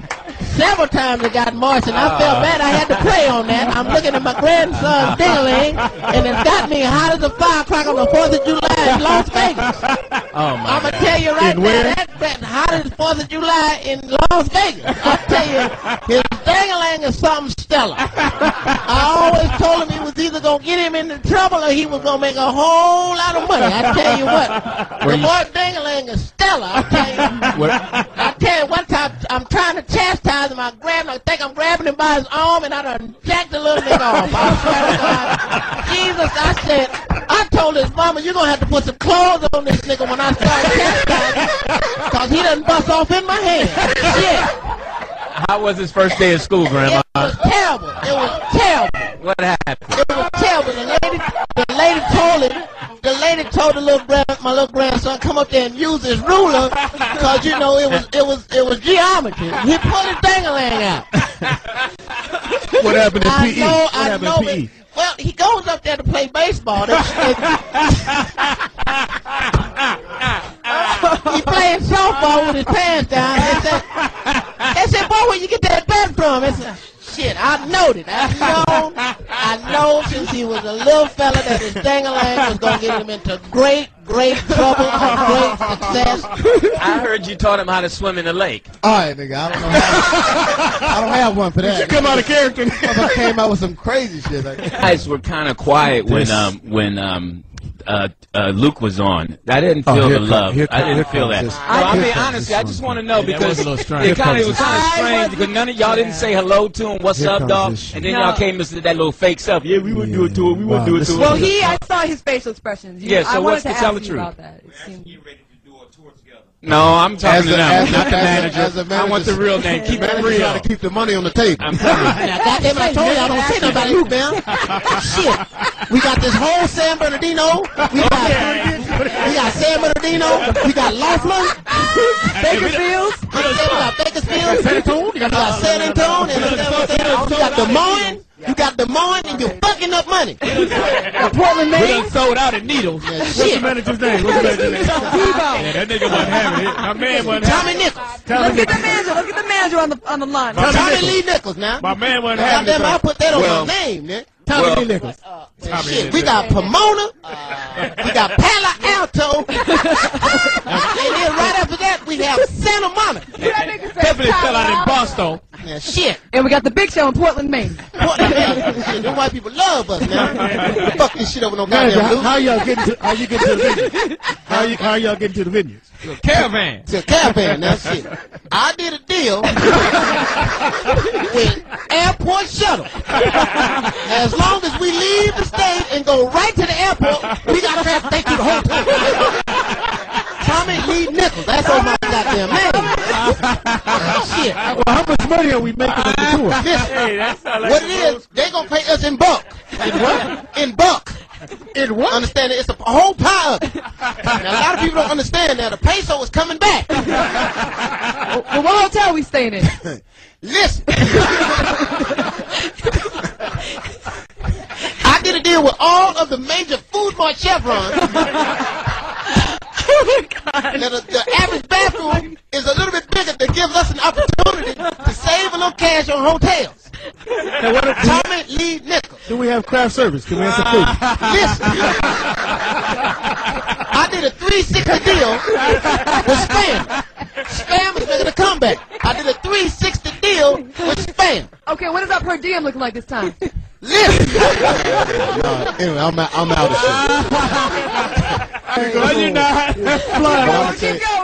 several times. It got moist, and I felt bad. I had to pray on that. I'm looking at my grandson's ding-a-ling, and it's got me hot as a firecracker on the 4th of July in Las Vegas. I'm going to tell you right now, that hot as 4th of July in Las Vegas. I tell you, his ding-a-ling is something stellar. I always told him he was either going to get him into trouble or he was going to make a whole lot of money. I tell you what, the boy ding-a-ling is stellar. I tell you what time I'm trying to chastise him. I think I'm grabbing him by his arm, and I done jacked the little nigga off. I swear to God. Jesus, I told his mama, you're going to have to put some clothes on this nigga when I start chastising, because he done bust off in my hand. Shit. How was his first day of school, Grandma? It was terrible. It was terrible. What happened? It was terrible. The lady told him. The lady told my little grandson, come up there and use his ruler, because it was geometry. He pulled his ding-a-ling out. What happened in PE? What happened in PE? Well, he goes up there to play baseball. He playing softball with his pants down. They said, boy, where you get that bat from? I said, shit, I knowed it. I know since he was a little fella that his ding-a-ling was going to get him into great trouble and great success. I heard you taught him how to swim in the lake. All right, nigga, I don't know I don't have one for that. You come out of character. I came out with some crazy shit. You guys were kind of quiet when Luke was on. I didn't feel the love. I didn't feel that. I mean, honestly, I just want to know, because it was kind of strange, because none of y'all didn't say hello to him. What's up, dog? And then y'all came to that little fake self. Yeah, we wouldn't do it to him. We wouldn't do it to him. Well, I saw his facial expressions. Yeah, so what's the tell the truth? No, I'm talking to them, not the manager. I want the real name. Keep it real. Got to keep the money on the table. I'm telling you. Goddamn, I told you I don't say nothing about Luke, man. Shit. We got this whole San Bernardino. We got San Bernardino. We got Laughlin. Bakersfield. We got Bakersfield. We got San Antonio. We got Des Moines. You got Des Moines, and you're fucking up money. Portland, Maine. We done sold out at Needles. What's the manager's name? Yeah, that nigga wasn't having it. My man wasn't Tommy having it. Nichols. Let's get the manager on the line. Tommy Lee Nichols, now. My man wasn't having it. I put that on my name, man. Tommy Lee Nichols. Shit, we got Pomona. We got Palo Alto. And then right after that, we have Santa Monica. Definitely fell out in Boston. man. Shit. And we got the big show in Portland, Maine. Portland, Maine. Shit, them white people love us, man. Fuck this shit over no goddamn loot. How y'all getting to the venues? How y'all getting to the venues? To a caravan. To a caravan, now shit. I did a deal with airport shuttle. As long as we leave the stage and go right to the airport, we got to have to take you the whole time. Tommy Lee Nichols, that's on my goddamn name. Shit. Well, how much money are we making on the tour? Listen, Hey, that sound like what it is, they gonna pay us in bulk. In what? In bulk. In what? Understand it? It's a whole pile of it. Now, a lot of people don't understand that. The peso is coming back. Well, what hotel we staying in? Listen. I did a deal with all of the major Food Mart chevrons. Now, the average bathroom is a little bit bigger that gives us an opportunity to save a little cash on hotels. Now, what Tommy Lee Nichols. do we have craft service? Can we have some food? Listen. I did a 360 deal with Spam. Spam is making a comeback. I did a 360 deal with Spam. Okay, what is our per diem looking like this time? Listen. Anyway, I'm out of shit. No, you're not. Keep going.